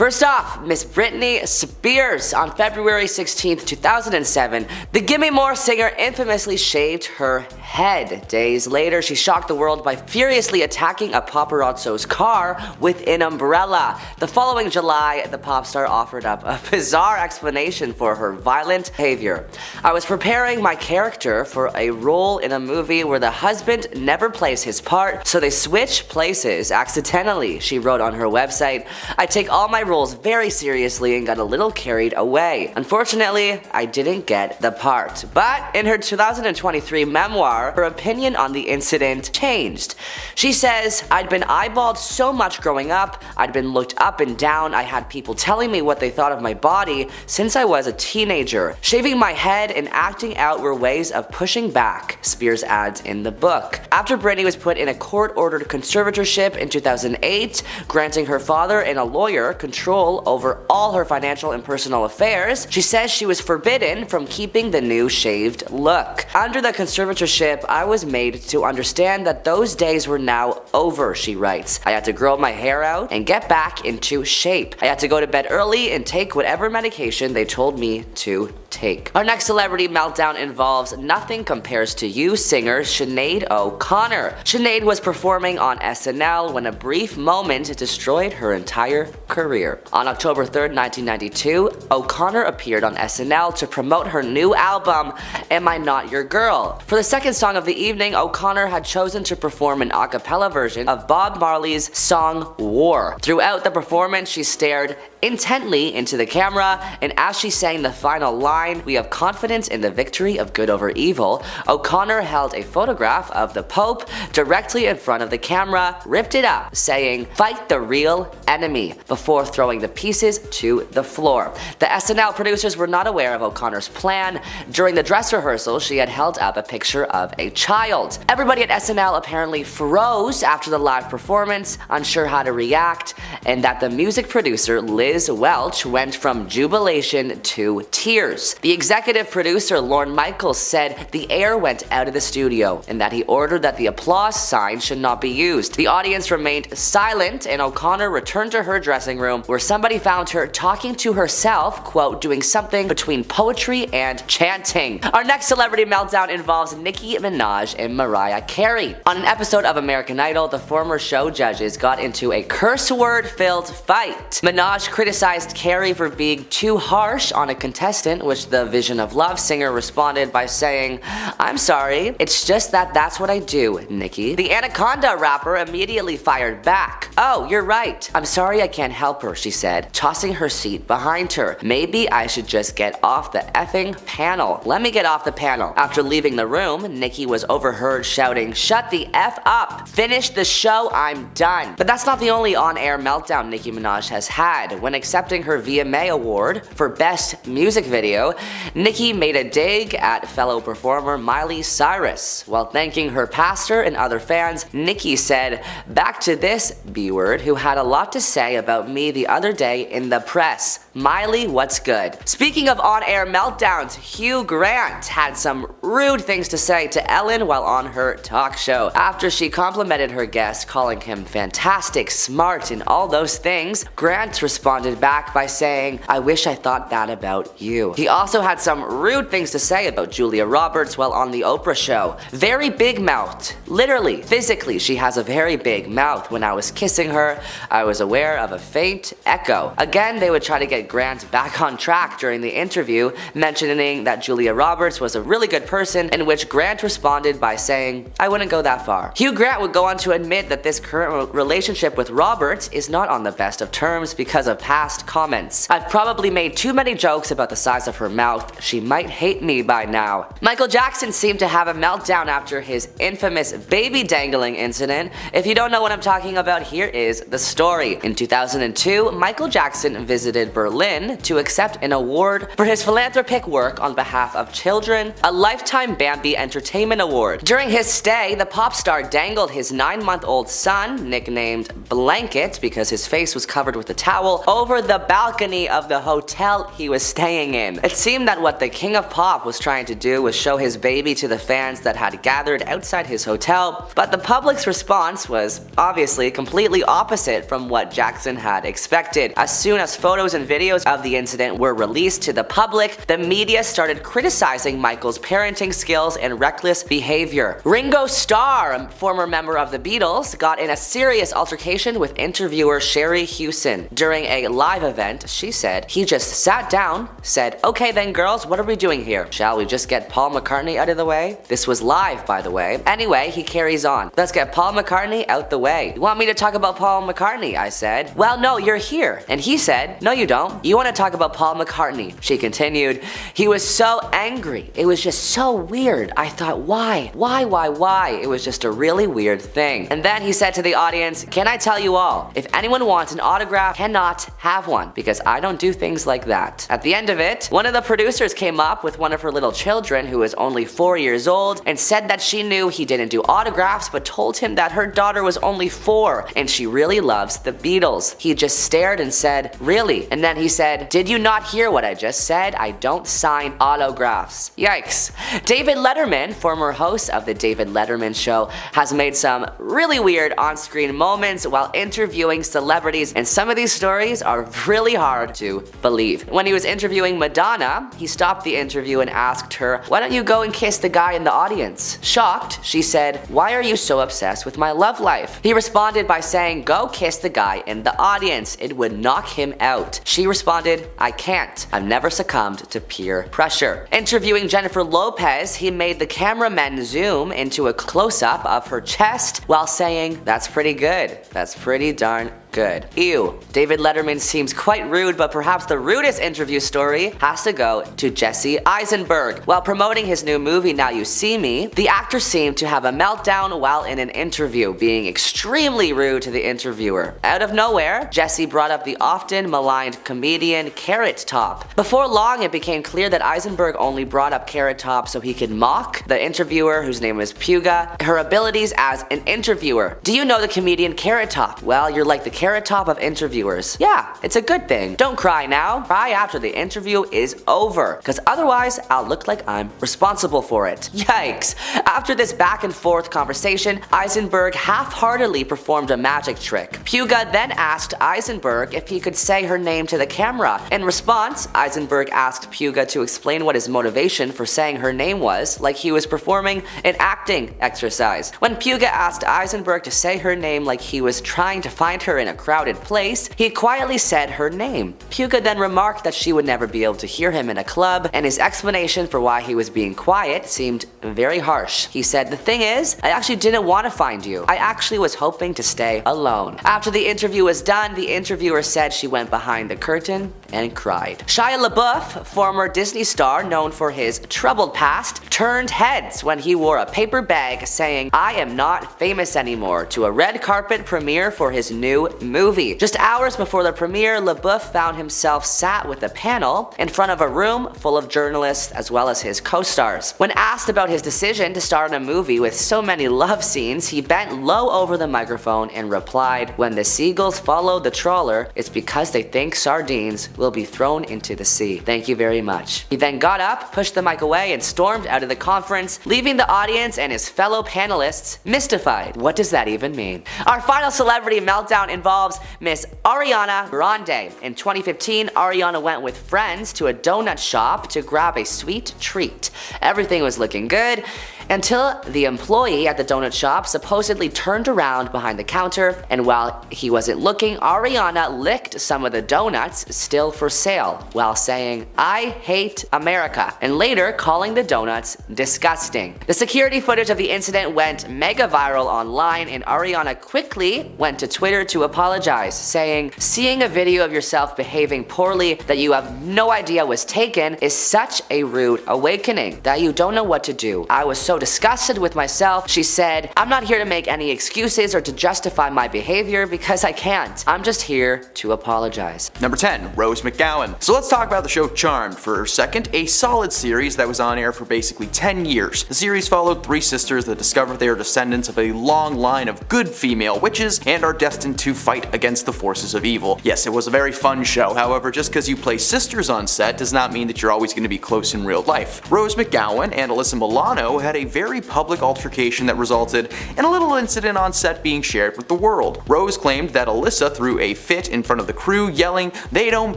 First off, Miss Britney Spears. On February 16, 2007, the Gimme More singer infamously shaved her head. Days later, she shocked the world by furiously attacking a paparazzo's car with an umbrella. The following July, the pop star offered up a bizarre explanation for her violent behavior. "I was preparing my character for a role in a movie where the husband never plays his part, so they switch places accidentally," she wrote on her website. "I take all my roles very seriously and got a little carried away. Unfortunately, I didn't get the part." But in her 2023 memoir, her opinion on the incident changed. She says, "I'd been eyeballed so much growing up, I'd been looked up and down, I had people telling me what they thought of my body since I was a teenager. Shaving my head and acting out were ways of pushing back," Spears adds in the book. After Britney was put in a court-ordered conservatorship in 2008, granting her father and a lawyer control over all her financial and personal affairs, she says she was forbidden from keeping the new shaved look. "Under the conservatorship, I was made to understand that those days were now over," she writes. "I had to grow my hair out and get back into shape. I had to go to bed early and take whatever medication they told me to take." Our next celebrity meltdown involves Nothing Compares to You singer Sinead O'Connor. Sinead was performing on SNL when a brief moment destroyed her entire career. On October 3rd, 1992, O'Connor appeared on SNL to promote her new album, Am I Not Your Girl? For the second song of the evening, O'Connor had chosen to perform an a cappella version of Bob Marley's song War. Throughout the performance, she stared intently into the camera, and as she sang the final line, "We have confidence in the victory of good over evil," O'Connor held a photograph of the Pope directly in front of the camera, ripped it up, saying, "Fight the real enemy," before throwing the pieces to the floor. The SNL producers were not aware of O'Connor's plan. During the dress rehearsal, she had held up a picture of a child. Everybody at SNL apparently froze after the live performance, unsure how to react, and that the music producer Liz Welch went from jubilation to tears. The executive producer Lorne Michaels said the air went out of the studio and that he ordered that the applause sign should not be used. The audience remained silent and O'Connor returned to her dressing room where somebody found her talking to herself, quote, doing something between poetry and chanting. Our next celebrity meltdown involves Nicki Minaj and Mariah Carey. On an episode of American Idol, the former show judges got into a curse word-filled fight. Minaj criticized Carey for being too harsh on a contestant, which the Vision of Love singer responded by saying, "I'm sorry, it's just that that's what I do, Nicki." The Anaconda rapper immediately fired back. "Oh, you're right. I'm sorry I can't help her," she said, tossing her seat behind her. "Maybe I should just get off the effing panel. Let me get off the panel." After leaving the room, Nicki was overheard shouting, "Shut the F up! Finish the show, I'm done." But that's not the only on-air meltdown Nicki Minaj has had. When accepting her VMA award for Best Music Video, Nicki made a dig at fellow performer Miley Cyrus. While thanking her pastor and other fans, Nicki said, "Back to this B-word who had a lot to say about me the other day in the press. Miley, what's good?" Speaking of on-air meltdowns, Hugh Grant had some rude things to say to Ellen while on her talk show. After she complimented her guest, calling him fantastic, smart, and all those things, Grant responded back by saying, "I wish I thought that about you." He also had some rude things to say about Julia Roberts while on the Oprah show. "Very big mouthed. Literally, physically, she has a very big mouth. When I was kissing her, I was aware of a faint echo." Again, they would try to get Grant back on track during the interview, mentioning that Julia Roberts was a really good person, in which Grant responded by saying, "I wouldn't go that far." Hugh Grant would go on to admit that this current relationship with Roberts is not on the best of terms because of past comments. "I've probably made too many jokes about the size of her mouth. She might hate me by now." Michael Jackson seemed to have a meltdown after his infamous baby dangling incident. If you don't know what I'm talking about, here is the story. In 2002, Michael Jackson visited Berlin to accept an award for his philanthropic work on behalf of children, a Lifetime Bambi Entertainment Award. During his stay, the pop star dangled his 9-month-old son, nicknamed Blanket because his face was covered with a towel, over the balcony of the hotel he was staying in. It seemed that what the king of pop was trying to do was show his baby to the fans that had gathered outside his hotel, but the public's response was obviously completely opposite from what Jackson had expected. As soon as photos and videos of the incident were released to the public, the media started criticizing Michael's parenting skills and reckless behavior. Ringo Starr, a former member of the Beatles, got in a serious altercation with interviewer Sherry Hewson. During a live event, she said, "He just sat down, said, 'Okay then girls, what are we doing here? Shall we just get Paul McCartney out of the way?'" This was live, by the way. Anyway, he carries on. "Let's get Paul McCartney out the way." "You want me to talk about Paul McCartney?" I said. "Well, no, you're here." And he said, "No, you don't. You want to talk about Paul McCartney." She continued. He was so angry. It was just so weird. I thought, why? Why? It was just a really weird thing. And then he said to the audience, "Can I tell you all, if anyone wants an autograph, cannot have one, because I don't do things like that." At the end of it, one of the producers came up with one of her little children who was only 4 years old and said that she knew he didn't do autographs, but told him that her daughter was only 4 and she really loves the Beatles. He just stared and said, "Really?" And then he said, "Did you not hear what I just said? I don't sign autographs." Yikes. David Letterman, former host of the David Letterman Show, has made some really weird on-screen moments while interviewing celebrities, and some of these stories are really hard to believe. When he was interviewing Madonna, he stopped the interview and asked her, "Why don't you go and kiss the guy in the audience?" Shocked, she said, "Why are you so obsessed with my love life?" He responded by saying, "Go kiss the guy in the audience. It would knock him out." She responded, "I can't. I've never succumbed to peer pressure." Interviewing Jennifer Lopez, he made the cameraman zoom into a close-up of her chest while saying, "That's pretty good. That's pretty darn good." Ew. David Letterman seems quite rude, but perhaps the rudest interview story has to go to Jesse Eisenberg. While promoting his new movie Now You See Me, the actor seemed to have a meltdown while in an interview, being extremely rude to the interviewer. Out of nowhere, Jesse brought up the often maligned comedian Carrot Top. Before long, it became clear that Eisenberg only brought up Carrot Top so he could mock the interviewer, whose name was Puga, her abilities as an interviewer. "Do you know the comedian Carrot Top? Well, you're like the Carrot Top of interviewers." "Yeah, it's a good thing. Don't cry now. Cry after the interview is over, because otherwise I'll look like I'm responsible for it." Yikes. After this back and forth conversation, Eisenberg half-heartedly performed a magic trick. Puga then asked Eisenberg if he could say her name to the camera. In response, Eisenberg asked Puga to explain what his motivation for saying her name was, like he was performing an acting exercise. When Puga asked Eisenberg to say her name like he was trying to find her in a crowded place, he quietly said her name. Puga then remarked that she would never be able to hear him in a club, and his explanation for why he was being quiet seemed very harsh. He said, "The thing is, I actually didn't want to find you. I actually was hoping to stay alone." After the interview was done, the interviewer said she went behind the curtain and cried. Shia LaBeouf, former Disney star known for his troubled past, turned heads when he wore a paper bag saying, "I am not famous anymore," to a red carpet premiere for his new movie. Just hours before the premiere, LaBeouf found himself sat with a panel in front of a room full of journalists as well as his co-stars. When asked about his decision to star in a movie with so many love scenes, he bent low over the microphone and replied, "When the seagulls follow the trawler, it's because they think sardines will be thrown into the sea. Thank you very much." He then got up, pushed the mic away, and stormed out of the conference, leaving the audience and his fellow panelists mystified. What does that even mean? Our final celebrity meltdown involves Miss Ariana Grande. In 2015, Ariana went with friends to a donut shop to grab a sweet treat. Everything was looking good until the employee at the donut shop supposedly turned around behind the counter, and while he wasn't looking, Ariana licked some of the donuts still for sale while saying, "I hate America," and later calling the donuts disgusting. The security footage of the incident went mega viral online, and Ariana quickly went to Twitter to apologize, saying, "Seeing a video of yourself behaving poorly that you have no idea was taken is such a rude awakening that you don't know what to do. I was so disgusted with myself, she said, "I'm not here to make any excuses or to justify my behavior because I can't. I'm just here to apologize." Number 10. Rose McGowan. So let's talk about the show Charmed for a second, a solid series that was on air for basically 10 years. The series followed three sisters that discover they are descendants of a long line of good female witches and are destined to fight against the forces of evil. Yes, it was a very fun show, however, just because you play sisters on set does not mean that you're always going to be close in real life. Rose McGowan and Alyssa Milano had a very public altercation that resulted in a little incident on set being shared with the world. Rose claimed that Alyssa threw a fit in front of the crew, yelling, "They don't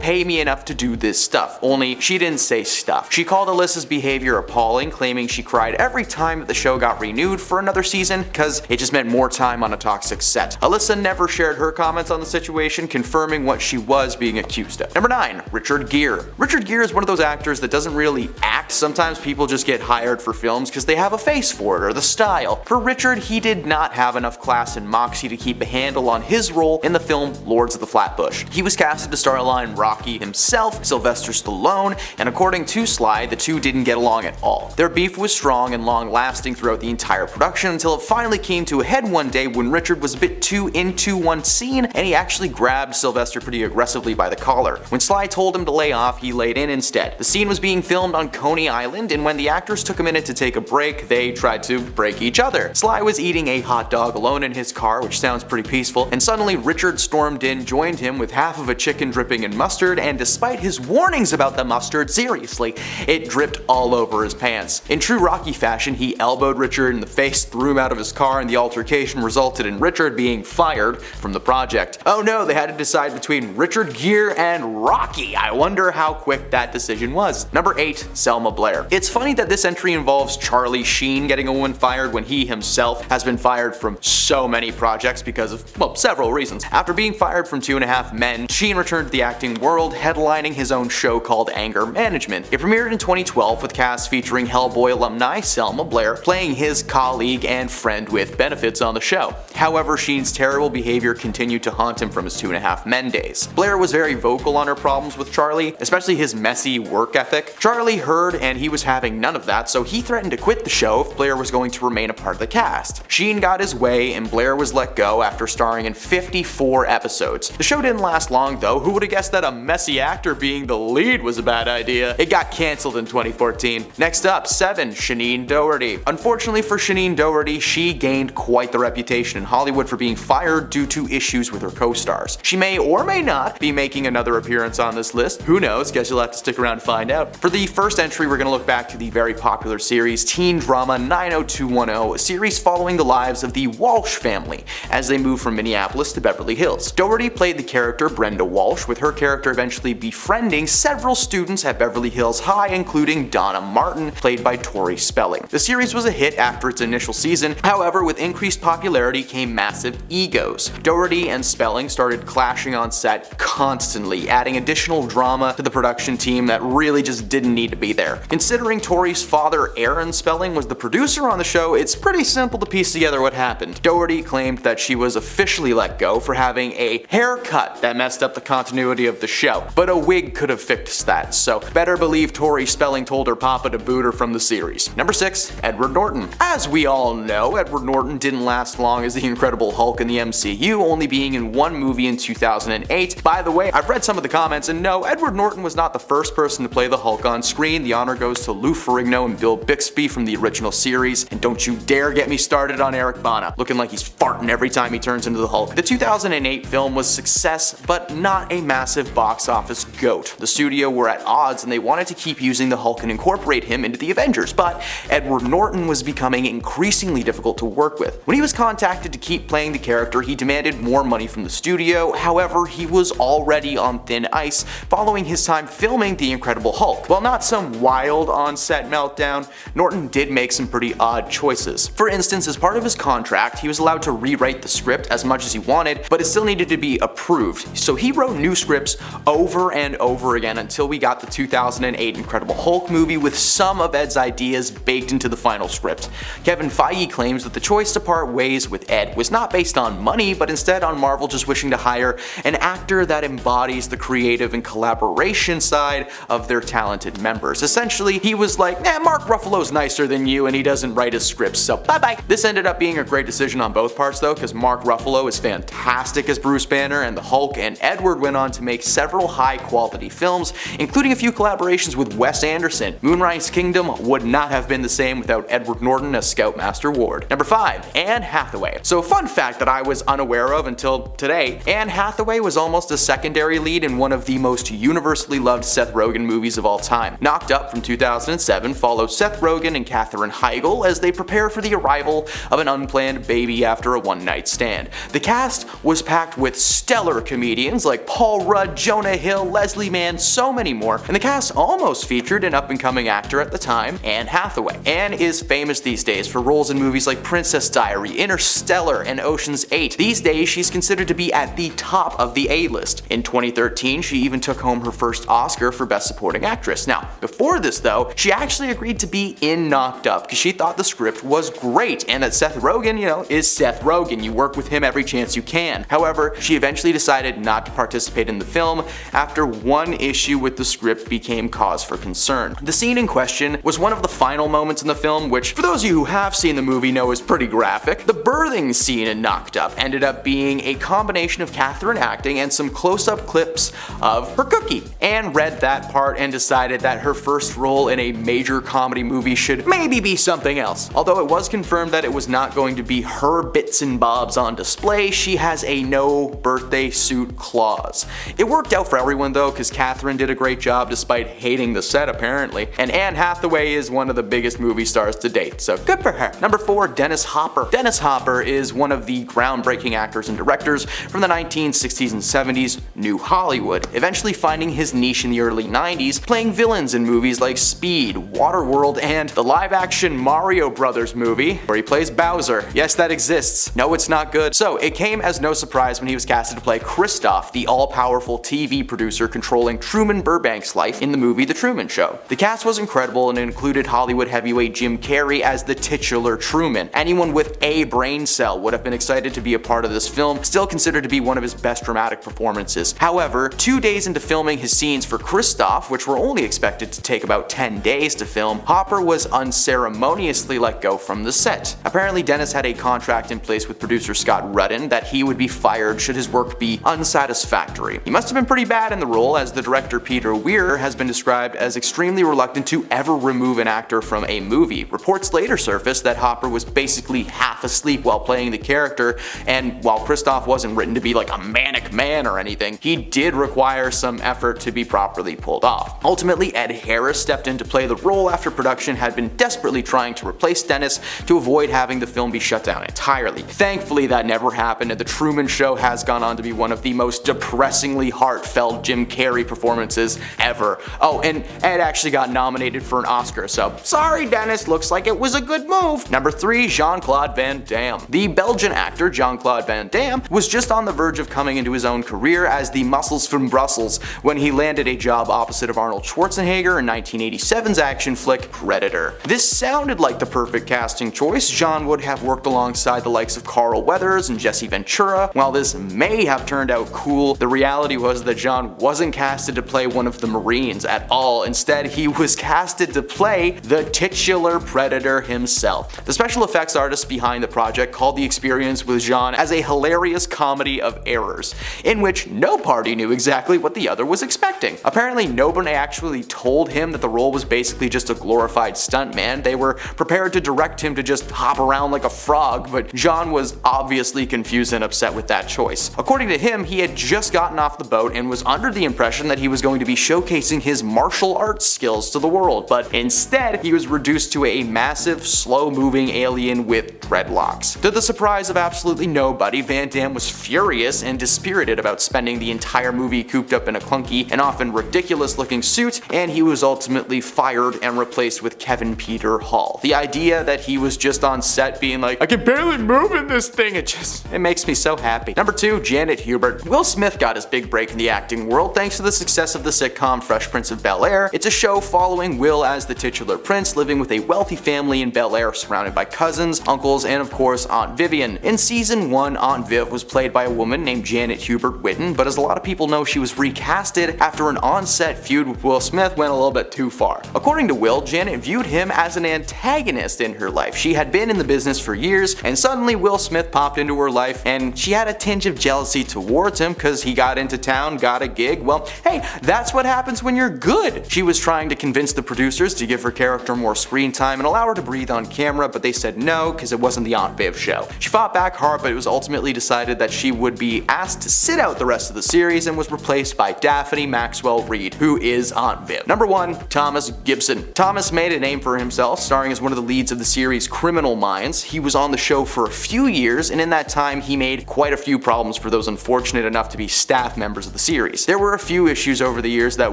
pay me enough to do this stuff," only she didn't say stuff. She called Alyssa's behavior appalling, claiming she cried every time that the show got renewed for another season because it just meant more time on a toxic set. Alyssa never shared her comments on the situation, confirming what she was being accused of. Number 9. Richard Gere. Richard Gere is one of those actors that doesn't really act. Sometimes people just get hired for films because they have a face for it or the style. For Richard, he did not have enough class and moxie to keep a handle on his role in the film Lords of the Flatbush. He was casted to star line Rocky himself, Sylvester Stallone, and according to Sly, the two didn't get along at all. Their beef was strong and long-lasting throughout the entire production until it finally came to a head one day when Richard was a bit too into one scene and he actually grabbed Sylvester pretty aggressively by the collar. When Sly told him to lay off, he laid in instead. The scene was being filmed on Coney Island, and when the actors took a minute to take a break, they tried to break each other. Sly was eating a hot dog alone in his car, which sounds pretty peaceful, and suddenly Richard stormed in, joined him with half of a chicken dripping in mustard, and despite his warnings about the mustard, seriously, it dripped all over his pants. In true Rocky fashion, he elbowed Richard in the face, threw him out of his car, and the altercation resulted in Richard being fired from the project. Oh no, they had to decide between Richard Gere and Rocky. I wonder how quick that decision was. Number 8. Selma Blair. It's funny that this entry involves Charlie Sheen getting a woman fired when he himself has been fired from so many projects because of, well, several reasons. After being fired from 2.5 Men, Sheen returned to the acting world, headlining his own show called Anger Management. It premiered in 2012 with cast featuring Hellboy alumni Selma Blair playing his colleague and friend with benefits on the show. However, Sheen's terrible behavior continued to haunt him from his 2.5 Men days. Blair was very vocal on her problems with Charlie, especially his messy work ethic. Charlie heard and he was having none of that, so he threatened to quit the show if Blair was going to remain a part of the cast. Sheen got his way and Blair was let go after starring in 54 episodes. The show didn't last long though. Who would have guessed that a messy actor being the lead was a bad idea? It got cancelled in 2014. Next up, 7. Shannen Doherty. Unfortunately for Shannen Doherty, she gained quite the reputation in Hollywood for being fired due to issues with her co-stars. She may or may not be making another appearance on this list. Who knows? Guess you'll have to stick around to find out. For the first entry, we're going to look back to the very popular series teen drama 90210, a series following the lives of the Walsh family as they move from Minneapolis to Beverly Hills. Doherty played the character Brenda Walsh, with her character eventually befriending several students at Beverly Hills High, including Donna Martin, played by Tori Spelling. The series was a hit after its initial season, however, with increased popularity came massive egos. Doherty and Spelling started clashing on set constantly, adding additional drama to the production team that really just didn't need to be there. Considering Tori's father, Aaron Spelling, was the producer on the show, it's pretty simple to piece together what happened. Doherty claimed that she was officially let go for having a haircut that messed up the continuity of the show, but a wig could have fixed that, so better believe Tori Spelling told her papa to boot her from the series. Number 6. Edward Norton. As we all know, Edward Norton didn't last long as the Incredible Hulk in the MCU, only being in one movie in 2008. By the way, I've read some of the comments, and no, Edward Norton was not the first person to play the Hulk on screen. The honor goes to Lou Ferrigno and Bill Bixby from the original series, and don't you dare get me started on Eric Bana, looking like he's farting every time he turns into the Hulk. The 2008 film was a success, but not a massive box office goat. The studio were at odds and they wanted to keep using the Hulk and incorporate him into the Avengers, but Edward Norton was becoming increasingly difficult to work with. When he was contacted to keep playing the character, he demanded more money from the studio. However, he was already on thin ice following his time filming The Incredible Hulk. While not some wild on-set meltdown, Norton did make some pretty odd choices. For instance, as part of his contract, he was allowed to rewrite the script as much as he wanted, but it still needed to be approved. So he wrote new scripts over and over again until we got the 2008 Incredible Hulk movie with some of Ed's ideas baked into the final script. Kevin Feige claims that the choice to part ways with Ed was not based on money, but instead on Marvel just wishing to hire an actor that embodies the creative and collaboration side of their talented members. Essentially, he was like, Mark Ruffalo's nicer than forcing you and he doesn't write his scripts, so bye bye. This ended up being a great decision on both parts though, because Mark Ruffalo is fantastic as Bruce Banner and the Hulk, and Edward went on to make several high quality films, including a few collaborations with Wes Anderson. Moonrise Kingdom would not have been the same without Edward Norton as Scoutmaster Ward. Number 5. Anne Hathaway. So a fun fact that I was unaware of until today, Anne Hathaway was almost a secondary lead in one of the most universally loved Seth Rogen movies of all time. Knocked Up from 2007 follows Seth Rogen and Katherine Heigl as they prepare for the arrival of an unplanned baby after a one-night stand. The cast was packed with stellar comedians like Paul Rudd, Jonah Hill, Leslie Mann, so many more, and the cast almost featured an up-and-coming actor at the time, Anne Hathaway. Anne is famous these days for roles in movies like Princess Diary, Interstellar, and Ocean's 8. These days, she's considered to be at the top of the A-list. In 2013, she even took home her first Oscar for Best Supporting Actress. Now, before this though, she actually agreed to be in Knocked Up because she thought the script was great and that Seth Rogen, is Seth Rogen. You work with him every chance you can. However, she eventually decided not to participate in the film after one issue with the script became cause for concern. The scene in question was one of the final moments in the film, which for those of you who have seen the movie know is pretty graphic. The birthing scene in Knocked Up ended up being a combination of Katherine acting and some close-up clips of her cookie. Anne read that part and decided that her first role in a major comedy movie should maybe be something else. Although it was confirmed that it was not going to be her bits and bobs on display, she has a no birthday suit clause. It worked out for everyone though, because Katherine did a great job despite hating the set apparently, and Anne Hathaway is one of the biggest movie stars to date, so good for her. Number 4. Dennis Hopper. Dennis Hopper is one of the groundbreaking actors and directors from the 1960s and 70s New Hollywood, eventually finding his niche in the early 90s, playing villains in movies like Speed, Waterworld, and the live-action Mario Brothers movie, where he plays Bowser. Yes, that exists. No, it's not good. So it came as no surprise when he was casted to play Kristoff, the all-powerful TV producer controlling Truman Burbank's life in the movie The Truman Show. The cast was incredible and included Hollywood heavyweight Jim Carrey as the titular Truman. Anyone with a brain cell would have been excited to be a part of this film, still considered to be one of his best dramatic performances. However, 2 days into filming his scenes for Kristoff, which were only expected to take about 10 days to film, Hopper was unceremoniously let go from the set. Apparently, Dennis had a contract in place with producer Scott Rudin that he would be fired should his work be unsatisfactory. He must have been pretty bad in the role, as the director Peter Weir has been described as extremely reluctant to ever remove an actor from a movie. Reports later surfaced that Hopper was basically half asleep while playing the character, and while Kristoff wasn't written to be like a manic man or anything, he did require some effort to be properly pulled off. Ultimately, Ed Harris stepped in to play the role after production had been desperately trying to replace Dennis to avoid having the film be shut down entirely. Thankfully, that never happened, and The Truman Show has gone on to be one of the most depressingly heartfelt Jim Carrey performances ever. Oh, and Ed actually got nominated for an Oscar, so sorry Dennis, looks like it was a good move. Number 3. Jean-Claude Van Damme. The Belgian actor Jean-Claude Van Damme was just on the verge of coming into his own career as the Muscles from Brussels when he landed a job opposite of Arnold Schwarzenegger in 1987's action flick Predator. This sounded like the perfect casting choice. Jean would have worked alongside the likes of Carl Weathers and Jesse Ventura. While this may have turned out cool, the reality was that Jean wasn't casted to play one of the Marines at all. Instead, he was casted to play the titular Predator himself. The special effects artists behind the project called the experience with Jean as a hilarious comedy of errors, in which no party knew exactly what the other was expecting. Apparently, nobody actually told him that the role was basically just a glorified stuntman. They were prepared to direct him to just hop around like a frog, but Jean was obviously confused and upset with that choice. According to him, he had just gotten off the boat and was under the impression that he was going to be showcasing his martial arts skills to the world, but instead he was reduced to a massive, slow-moving alien with dreadlocks. To the surprise of absolutely nobody, Van Damme was furious and dispirited about spending the entire movie cooped up in a clunky and often ridiculous-looking suit, and he was ultimately fired and replaced with Kevin Peter Hall. The idea that he was just on set being like, I can barely move in this thing, it makes me so happy. Number 2. Janet Hubert. Will Smith got his big break in the acting world thanks to the success of the sitcom Fresh Prince of Bel-Air. It's a show following Will as the titular prince, living with a wealthy family in Bel-Air surrounded by cousins, uncles, and of course Aunt Vivian. In season 1, Aunt Viv was played by a woman named Janet Hubert Witten, but as a lot of people know, she was recasted after an on-set feud with Will Smith went a little bit too far. According to Will, Janet viewed him as as an antagonist in her life. She had been in the business for years, and suddenly Will Smith popped into her life, and she had a tinge of jealousy towards him because he got into town, got a gig. Well, hey, that's what happens when you're good. She was trying to convince the producers to give her character more screen time and allow her to breathe on camera, but they said no because it wasn't the Aunt Viv show. She fought back hard, but it was ultimately decided that she would be asked to sit out the rest of the series and was replaced by Daphne Maxwell Reid, who is Aunt Viv. Number 1, Thomas Gibson. Thomas made a name for himself, starring as one of the leads of the series Criminal Minds. He was on the show for a few years, and in that time he made quite a few problems for those unfortunate enough to be staff members of the series. There were a few issues over the years that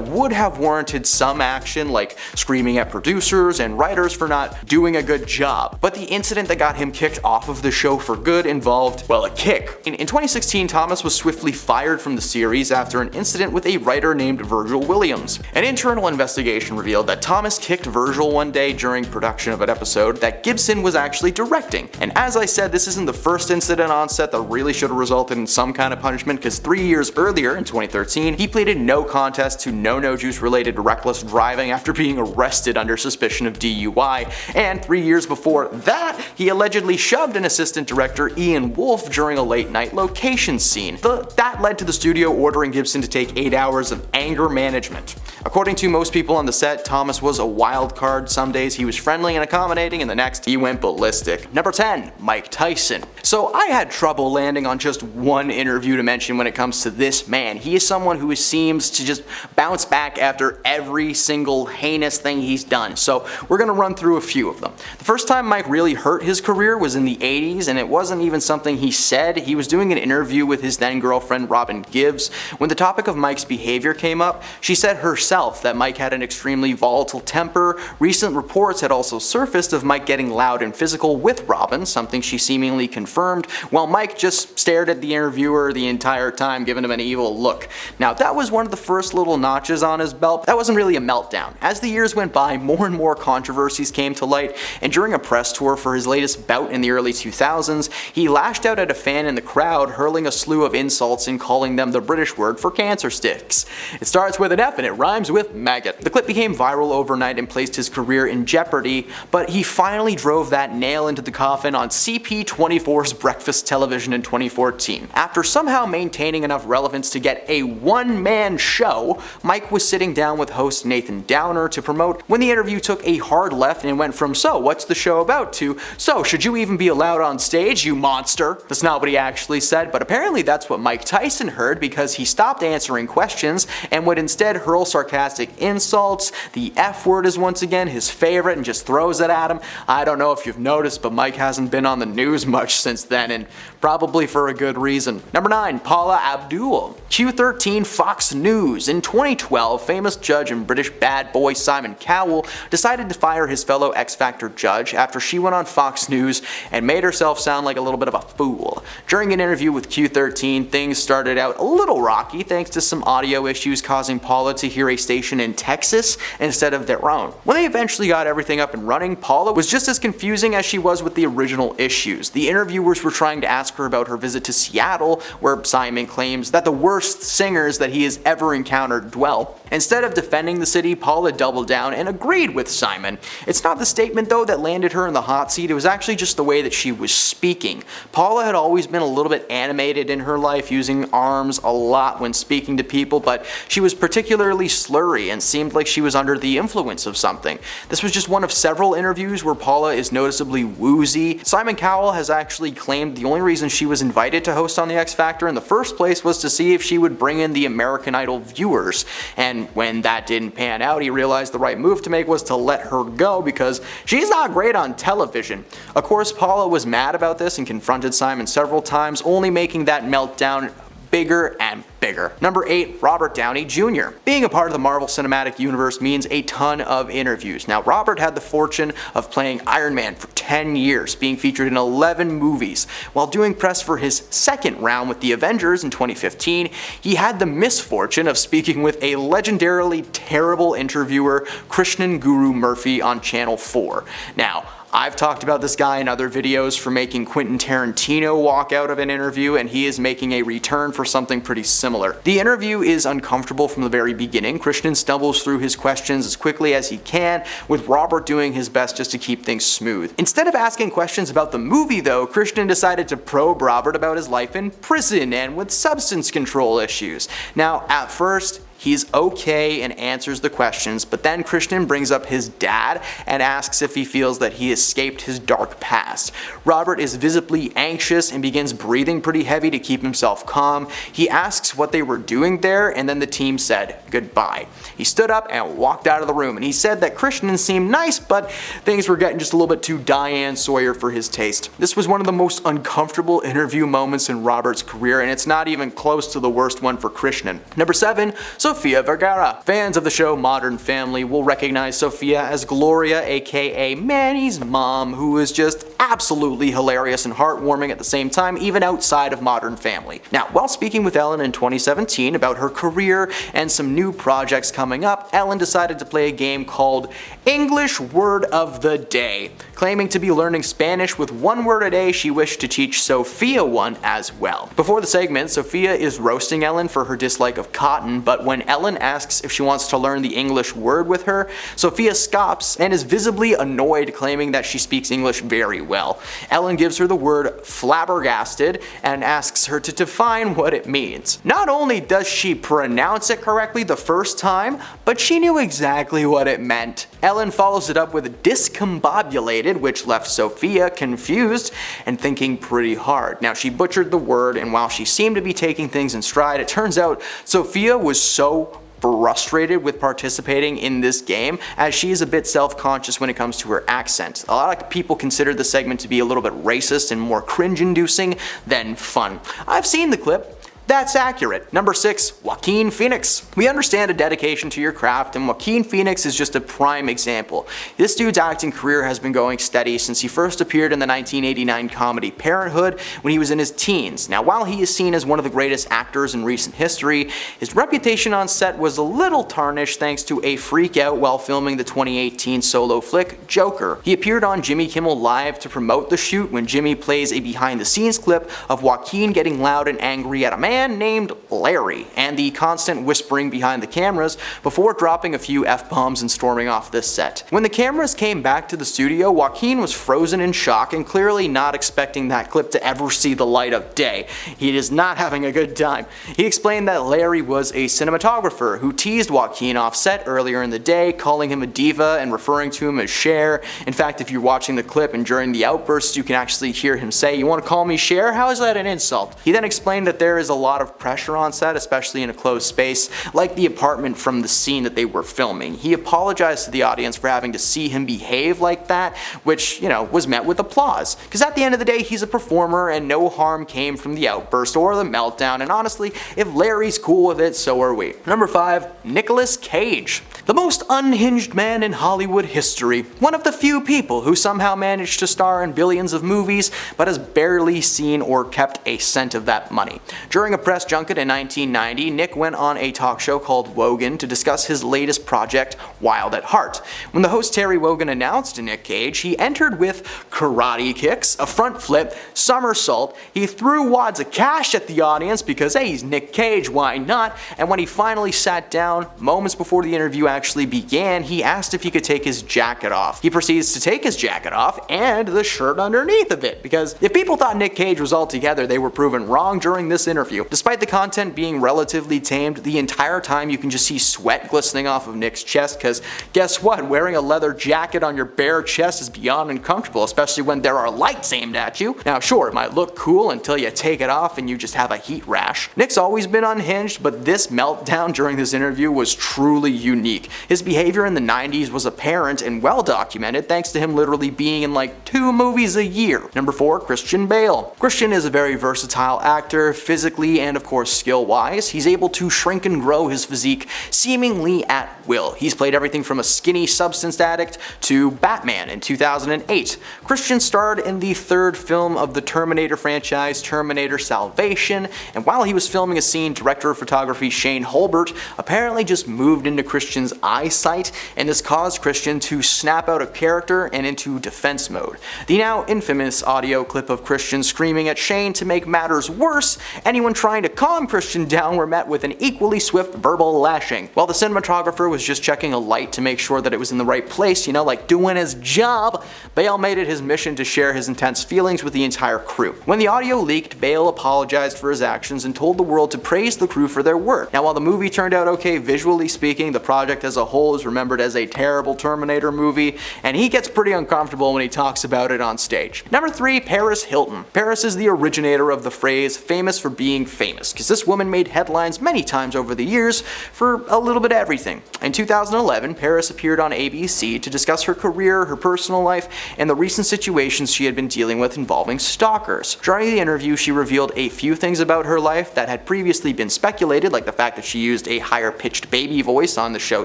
would have warranted some action, like screaming at producers and writers for not doing a good job. But the incident that got him kicked off of the show for good involved, well, a kick. In 2016, Thomas was swiftly fired from the series after an incident with a writer named Virgil Williams. An internal investigation revealed that Thomas kicked Virgil one day during production of an episode that Gibson was actually directing. And as I said, this isn't the first incident on set that really should have resulted in some kind of punishment, because 3 years earlier, in 2013, he pleaded no contest to no juice related reckless driving after being arrested under suspicion of DUI, and 3 years before that, he allegedly shoved an assistant director, Ian Wolfe, during a late night location scene. That led to the studio ordering Gibson to take 8 hours of anger management. According to most people on the set, Thomas was a wild card. Some days he was friendly and accommodating, and the next he went ballistic. Number 10, Mike Tyson. So I had trouble landing on just one interview to mention when it comes to this man. He is someone who seems to just bounce back after every single heinous thing he's done. So we're gonna run through a few of them. The first time Mike really hurt his career was in the 80s, and it wasn't even something he said. He was doing an interview with his then girlfriend Robin Gibbs. When the topic of Mike's behavior came up, she said herself that Mike had an extremely volatile temper. Recent reports had also surfaced of Mike getting loud and physical with Robin, something she seemingly confirmed, while Mike just stared at the interviewer the entire time, giving him an evil look. Now, that was one of the first little notches on his belt. That wasn't really a meltdown. As the years went by, more and more controversies came to light, and during a press tour for his latest bout in the early 2000s, he lashed out at a fan in the crowd, hurling a slew of insults and calling them the British word for cancer sticks. It starts with an F and it rhymes with maggot. The clip became viral overnight and placed his career in jeopardy, but he finally drove that nail into the coffin on CP24's Breakfast Television in 2014. After somehow maintaining enough relevance to get a one-man show, Mike was sitting down with host Nathan Downer to promote when the interview took a hard left and went from "so, what's the show about?" to "so, should you even be allowed on stage, you monster?" That's not what he actually said, but apparently that's what Mike Tyson heard, because he stopped answering questions and would instead hurl sarcastic insults. The F word is once again his favorite, and just throws it at him. I don't know if you've noticed, but Mike hasn't been on the news much since then, and probably for a good reason. Number 9, Paula Abdul. Q13 Fox News. In 2012, famous judge and British bad boy Simon Cowell decided to fire his fellow X Factor judge after she went on Fox News and made herself sound like a little bit of a fool. During an interview with Q13, things started out a little rocky thanks to some audio issues causing Paula to hear a station in Texas instead of their own. When they eventually got everything up and running, Paula was just as confusing as she was with the original issues. The interviewers were trying to ask her about her visit to Seattle, where Simon claims that the worst singers that he has ever encountered dwell. Instead of defending the city, Paula doubled down and agreed with Simon. It's not the statement though that landed her in the hot seat, it was actually just the way that she was speaking. Paula had always been a little bit animated in her life, using arms a lot when speaking to people, but she was particularly slurry and seemed like she was under the influence of something. This was just one of several interviews where Paula is noticeably woozy. Simon Cowell has actually claimed the only reason she was invited to host on the X Factor in the first place was to see if she would bring in the American Idol viewers, and when that didn't pan out, he realized the right move to make was to let her go because she's not great on television. Of course, Paula was mad about this and confronted Simon several times, only making that meltdown bigger and bigger. Number 8, Robert Downey Jr. Being a part of the Marvel Cinematic Universe means a ton of interviews. Now, Robert had the fortune of playing Iron Man for 10 years, being featured in 11 movies. While doing press for his second round with the Avengers in 2015, he had the misfortune of speaking with a legendarily terrible interviewer, Krishnan Guru Murphy, on Channel 4. Now, I've talked about this guy in other videos for making Quentin Tarantino walk out of an interview, and he is making a return for something pretty similar. The interview is uncomfortable from the very beginning. Christian stumbles through his questions as quickly as he can, with Robert doing his best just to keep things smooth. Instead of asking questions about the movie though, Christian decided to probe Robert about his life in prison and with substance control issues. Now, at first, he's okay and answers the questions, but then Christian brings up his dad and asks if he feels that he escaped his dark past. Robert is visibly anxious and begins breathing pretty heavy to keep himself calm. He asks what they were doing there, and then the team said goodbye. He stood up and walked out of the room, and he said that Christian seemed nice, but things were getting just a little bit too Diane Sawyer for his taste. This was one of the most uncomfortable interview moments in Robert's career, and it's not even close to the worst one for Christian. Number 7, Sofia Vergara. Fans of the show Modern Family will recognize Sofia as Gloria, aka Manny's mom, who is just absolutely hilarious and heartwarming at the same time, even outside of Modern Family. Now, while speaking with Ellen in 2017 about her career and some new projects coming up, Ellen decided to play a game called English Word of the Day. Claiming to be learning Spanish with one word a day, she wished to teach Sofia one as well. Before the segment, Sofia is roasting Ellen for her dislike of cotton, but when Ellen asks if she wants to learn the English word with her, Sofia scoffs and is visibly annoyed, claiming that she speaks English very well. Ellen gives her the word flabbergasted and asks her to define what it means. Not only does she pronounce it correctly the first time, but she knew exactly what it meant. Ellen follows it up with discombobulated, which left Sofia confused and thinking pretty hard. Now, she butchered the word, and while she seemed to be taking things in stride, it turns out Sofia was so frustrated with participating in this game, as she is a bit self-conscious when it comes to her accent. A lot of people consider the segment to be a little bit racist and more cringe-inducing than fun. I've seen the clip. That's accurate. Number 6, Joaquin Phoenix. We understand a dedication to your craft, and Joaquin Phoenix is just a prime example. This dude's acting career has been going steady since he first appeared in the 1989 comedy Parenthood when he was in his teens. Now, while he is seen as one of the greatest actors in recent history, his reputation on set was a little tarnished thanks to a freak out while filming the 2018 solo flick Joker. He appeared on Jimmy Kimmel Live to promote the shoot when Jimmy plays a behind-the-scenes clip of Joaquin getting loud and angry at a man named Larry, and the constant whispering behind the cameras before dropping a few F-bombs and storming off this set. When the cameras came back to the studio, Joaquin was frozen in shock and clearly not expecting that clip to ever see the light of day. He is not having a good time. He explained that Larry was a cinematographer who teased Joaquin off set earlier in the day, calling him a diva and referring to him as Cher. In fact, if you're watching the clip and during the outbursts, you can actually hear him say, "You want to call me Cher? How is that an insult?" He then explained that there is a lot of pressure on set, especially in a closed space, like the apartment from the scene that they were filming. He apologized to the audience for having to see him behave like that, which, was met with applause. Because at the end of the day, he's a performer and no harm came from the outburst or the meltdown, and honestly, if Larry's cool with it, so are we. Number 5, Nicolas Cage. The most unhinged man in Hollywood history. One of the few people who somehow managed to star in billions of movies, but has barely seen or kept a cent of that money. During a press junket in 1990, Nick went on a talk show called Wogan to discuss his latest project, Wild at Heart. When the host Terry Wogan announced Nick Cage, he entered with karate kicks, a front flip, somersault. He threw wads of cash at the audience because, hey, he's Nick Cage, why not? And when he finally sat down, moments before the interview actually began, he asked if he could take his jacket off. He proceeds to take his jacket off and the shirt underneath of it, because if people thought Nick Cage was all together, they were proven wrong during this interview. Despite the content being relatively tamed, the entire time you can just see sweat glistening off of Nick's chest, because guess what? Wearing a leather jacket on your bare chest is beyond uncomfortable, especially when there are lights aimed at you. Now sure, it might look cool until you take it off and you just have a heat rash. Nick's always been unhinged, but this meltdown during this interview was truly unique. His behavior in the 90s was apparent and well documented thanks to him literally being in like 2 movies a year. Number 4, Christian Bale. Christian is a very versatile actor, physically and of course skill-wise. He's able to shrink and grow his physique seemingly at will. He's played everything from a skinny substance addict to Batman in 2008. Christian starred in the 3rd film of the Terminator franchise, Terminator Salvation, and while he was filming a scene, director of photography Shane Holbert apparently just moved into Christian's Christian's eyesight, and this caused Christian to snap out of character and into defense mode. The now infamous audio clip of Christian screaming at Shane to make matters worse, anyone trying to calm Christian down were met with an equally swift verbal lashing. While the cinematographer was just checking a light to make sure that it was in the right place, like doing his job, Bale made it his mission to share his intense feelings with the entire crew. When the audio leaked, Bale apologized for his actions and told the world to praise the crew for their work. Now, while the movie turned out okay visually speaking, the project as a whole is remembered as a terrible Terminator movie, and he gets pretty uncomfortable when he talks about it on stage. Number 3, Paris Hilton. Paris is the originator of the phrase famous for being famous, because this woman made headlines many times over the years for a little bit of everything. In 2011, Paris appeared on ABC to discuss her career, her personal life, and the recent situations she had been dealing with involving stalkers. During the interview, she revealed a few things about her life that had previously been speculated, like the fact that she used a higher-pitched baby voice on the show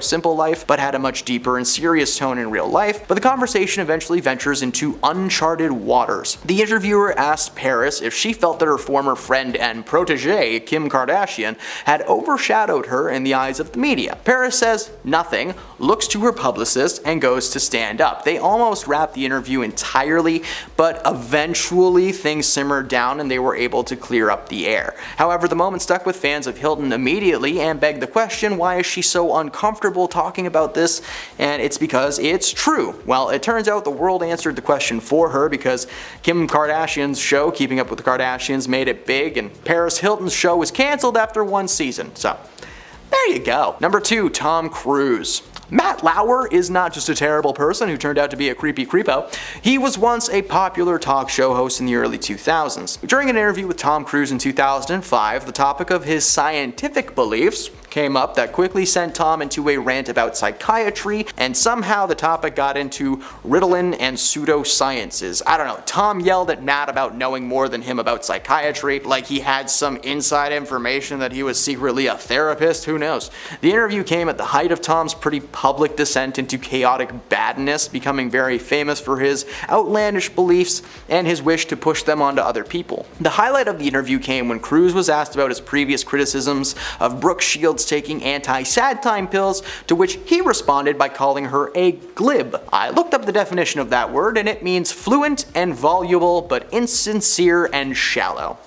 Simple Life, but had a much deeper and serious tone in real life. But the conversation eventually ventures into uncharted waters. The interviewer asked Paris if she felt that her former friend and protege, Kim Kardashian, had overshadowed her in the eyes of the media. Paris says nothing, looks to her publicist, and goes to stand up. They almost wrapped the interview entirely, but eventually things simmered down and they were able to clear up the air. However, the moment stuck with fans of Hilton immediately and begged the question, why is she so uncomfortable talking about this? And it's because it's true. Well, it turns out the world answered the question for her, because Kim Kardashian's show, Keeping Up with the Kardashians, made it big, and Paris Hilton's show was cancelled after one season. So, there you go. Number 2, Tom Cruise. Matt Lauer is not just a terrible person who turned out to be a creepy creepo. He was once a popular talk show host in the early 2000s. During an interview with Tom Cruise in 2005, the topic of his scientific beliefs came up that quickly sent Tom into a rant about psychiatry, and somehow the topic got into Ritalin and pseudosciences. I don't know, Tom yelled at Matt about knowing more than him about psychiatry, like he had some inside information that he was secretly a therapist, who knows. The interview came at the height of Tom's pretty public descent into chaotic badness, becoming very famous for his outlandish beliefs and his wish to push them onto other people. The highlight of the interview came when Cruise was asked about his previous criticisms of Brooke Shields taking anti-sad time pills, to which he responded by calling her a glib. I looked up the definition of that word, and it means fluent and voluble, but insincere and shallow.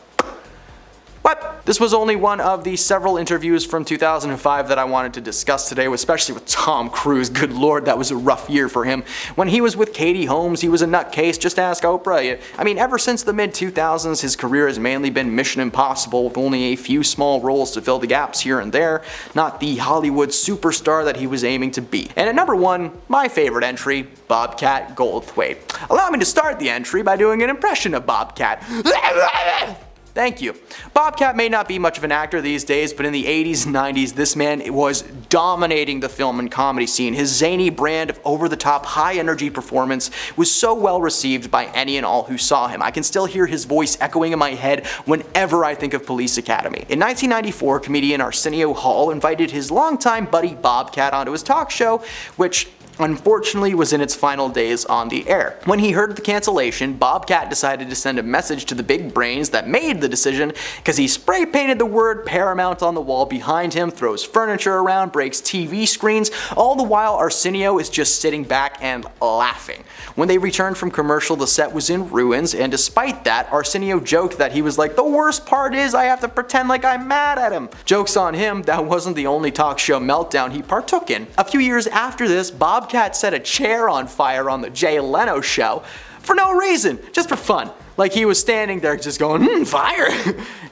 But this was only one of the several interviews from 2005 that I wanted to discuss today, especially with Tom Cruise. Good lord, that was a rough year for him. When he was with Katie Holmes, he was a nutcase. Just ask Oprah. I mean, ever since the mid-2000s, his career has mainly been Mission Impossible, with only a few small roles to fill the gaps here and there, not the Hollywood superstar that he was aiming to be. And at number 1, my favorite entry, Bobcat Goldthwait. Allow me to start the entry by doing an impression of Bobcat. Thank you. Bobcat may not be much of an actor these days, but in the 80s and 90s, this man was dominating the film and comedy scene. His zany brand of over-the-top, high-energy performance was so well received by any and all who saw him. I can still hear his voice echoing in my head whenever I think of Police Academy. In 1994, comedian Arsenio Hall invited his longtime buddy Bobcat onto his talk show, which unfortunately was in its final days on the air. When he heard the cancellation, Bobcat decided to send a message to the big brains that made the decision, because he spray painted the word Paramount on the wall behind him, throws furniture around, breaks TV screens, all the while Arsenio is just sitting back and laughing. When they returned from commercial, the set was in ruins, and despite that, Arsenio joked that he was like, "The worst part is I have to pretend like I'm mad at him." Joke's on him, that wasn't the only talk show meltdown he partook in. A few years after this, Bobcat set a chair on fire on the Jay Leno show for no reason, just for fun. Like he was standing there just going, fire.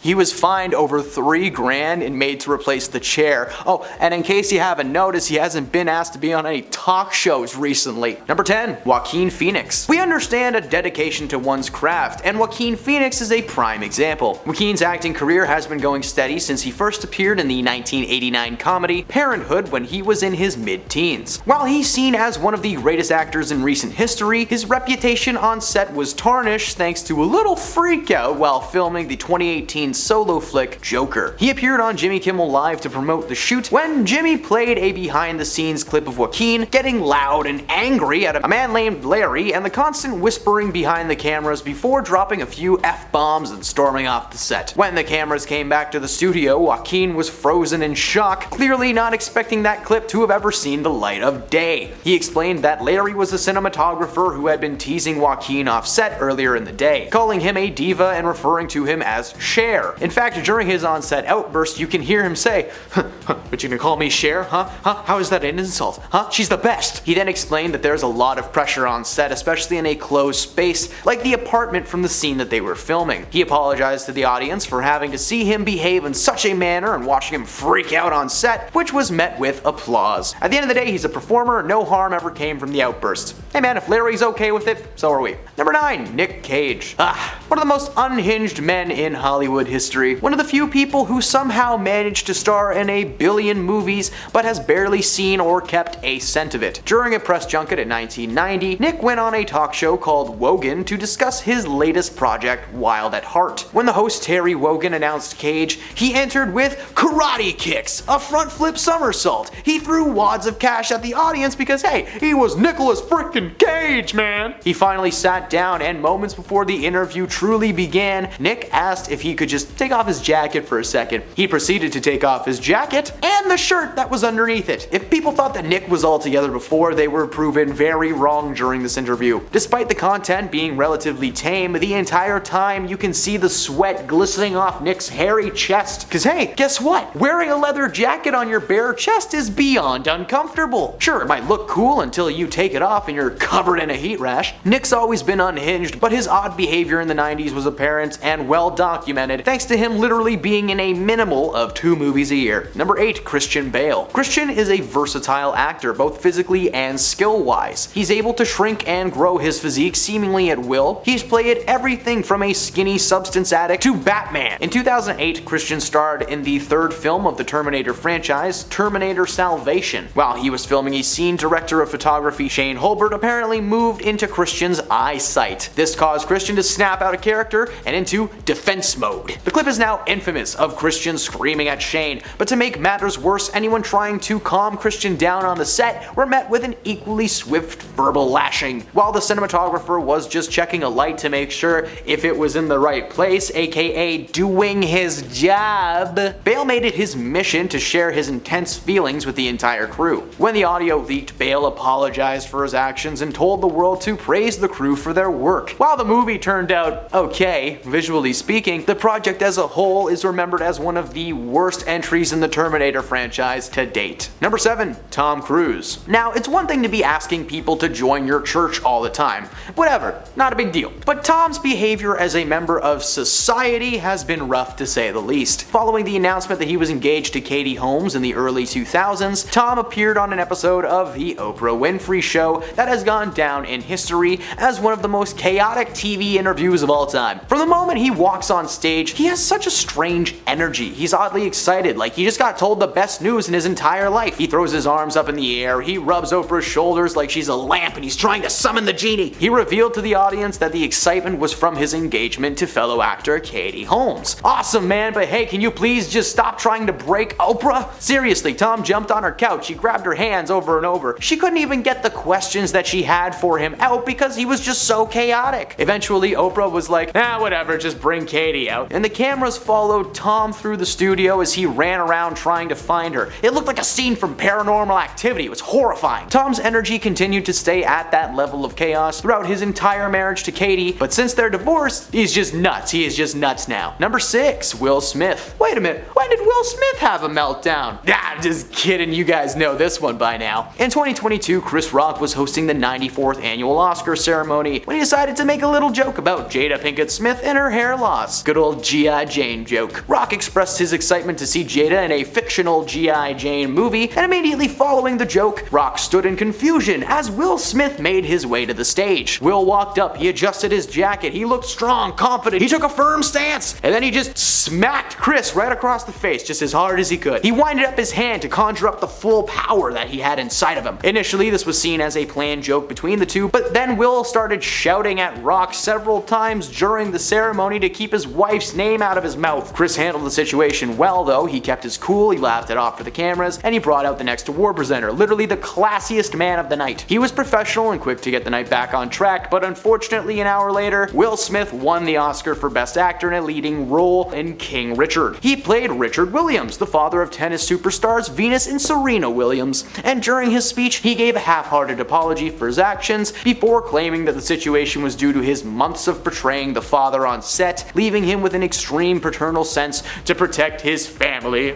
He was fined over $3,000 and made to replace the chair. Oh, and in case you haven't noticed, he hasn't been asked to be on any talk shows recently. Number 10, Joaquin Phoenix. We understand a dedication to one's craft, and Joaquin Phoenix is a prime example. Joaquin's acting career has been going steady since he first appeared in the 1989 comedy Parenthood when he was in his mid-teens. While he's seen as one of the greatest actors in recent history, his reputation on set was tarnished thanks to a little freak out while filming the 2018 solo flick Joker. He appeared on Jimmy Kimmel Live to promote the shoot when Jimmy played a behind-the-scenes clip of Joaquin getting loud and angry at a man named Larry and the constant whispering behind the cameras before dropping a few F-bombs and storming off the set. When the cameras came back to the studio, Joaquin was frozen in shock, clearly not expecting that clip to have ever seen the light of day. He explained that Larry was a cinematographer who had been teasing Joaquin off set earlier in the day, calling him a diva and referring to him as Cher. In fact, during his on-set outburst, you can hear him say, "But you gonna call me Cher, huh? How is that an insult? Huh? She's the best." He then explained that there's a lot of pressure on set, especially in a closed space like the apartment from the scene that they were filming. He apologized to the audience for having to see him behave in such a manner and watching him freak out on set, which was met with applause. At the end of the day, he's a performer, no harm ever came from the outburst. Hey man, if Larry's okay with it, so are we. Number 9, Nick Cage. One of the most unhinged men in Hollywood history. One of the few people who somehow managed to star in a billion movies but has barely seen or kept a cent of it. During a press junket in 1990, Nick went on a talk show called Wogan to discuss his latest project, Wild at Heart. When the host Terry Wogan announced Cage, he entered with karate kicks, a front flip somersault. He threw wads of cash at the audience because hey, he was Nicolas frickin' Cage, man! He finally sat down and moments before the interview truly began, Nick asked if he could just take off his jacket for a second. He proceeded to take off his jacket and the shirt that was underneath it. If people thought that Nick was all together before, they were proven very wrong during this interview. Despite the content being relatively tame, the entire time you can see the sweat glistening off Nick's hairy chest. Cause hey, guess what? Wearing a leather jacket on your bare chest is beyond uncomfortable. Sure, it might look cool until you take it off and you're covered in a heat rash. Nick's always been unhinged, but his odd behavior in the 90s was apparent and well documented thanks to him literally being in a minimal of 2 movies a year. Number 8, Christian Bale. Christian is a versatile actor, both physically and skill-wise. He's able to shrink and grow his physique seemingly at will. He's played everything from a skinny substance addict to Batman. In 2008, Christian starred in the 3rd film of the Terminator franchise, Terminator Salvation. While he was filming a scene, director of photography Shane Holbert apparently moved into Christian's eyesight. This caused Christian to snap out of character and into defense mode. The clip is now infamous of Christian screaming at Shane, but to make matters worse, anyone trying to calm Christian down on the set were met with an equally swift verbal lashing. While the cinematographer was just checking a light to make sure if it was in the right place, aka doing his job, Bale made it his mission to share his intense feelings with the entire crew. When the audio leaked, Bale apologized for his actions and told the world to praise the crew for their work. While the movie turned out okay, visually speaking, the project as a whole is remembered as one of the worst entries in the Terminator franchise to date. Number 7, Tom Cruise. Now, it's one thing to be asking people to join your church all the time. Whatever, not a big deal. But Tom's behavior as a member of society has been rough to say the least. Following the announcement that he was engaged to Katie Holmes in the early 2000s, Tom appeared on an episode of The Oprah Winfrey Show that has gone down in history as one of the most chaotic TV interviews of all time. From the moment he walks on stage, he has such a strange energy. He's oddly excited, like he just got told the best news in his entire life. He throws his arms up in the air, he rubs Oprah's shoulders like she's a lamp and he's trying to summon the genie. He revealed to the audience that the excitement was from his engagement to fellow actor Katie Holmes. Awesome, man, but hey, can you please just stop trying to break Oprah? Seriously, Tom jumped on her couch, he grabbed her hands over and over. She couldn't even get the questions that she had for him out because he was just so chaotic. Eventually, Oprah was like, whatever, just bring Katie out. And the cameras followed Tom through the studio as he ran around trying to find her. It looked like a scene from Paranormal Activity. It was horrifying. Tom's energy continued to stay at that level of chaos throughout his entire marriage to Katie, but since they're divorced, he's just nuts. He is just nuts now. Number 6, Will Smith. Wait a minute, when did Will Smith have a meltdown? Just kidding, you guys know this one by now. In 2022, Chris Rock was hosting the 94th annual Oscar ceremony when he decided to make a little joke about Jada Pinkett Smith and her hair loss. Good old G.I. Jane joke. Rock expressed his excitement to see Jada in a fictional G.I. Jane movie, and immediately following the joke, Rock stood in confusion as Will Smith made his way to the stage. Will walked up, he adjusted his jacket, he looked strong, confident, he took a firm stance, and then he just smacked Chris right across the face just as hard as he could. He winded up his hand to conjure up the full power that he had inside of him. Initially, this was seen as a planned joke between the two, but then Will started shouting at Rock several several times during the ceremony to keep his wife's name out of his mouth. Chris handled the situation well though. He kept his cool, he laughed it off for the cameras, and he brought out the next award presenter, literally the classiest man of the night. He was professional and quick to get the night back on track, but unfortunately an hour later, Will Smith won the Oscar for Best Actor in a leading role in King Richard. He played Richard Williams, the father of tennis superstars Venus and Serena Williams, and during his speech he gave a half-hearted apology for his actions before claiming that the situation was due to his months of portraying the father on set, leaving him with an extreme paternal sense to protect his family.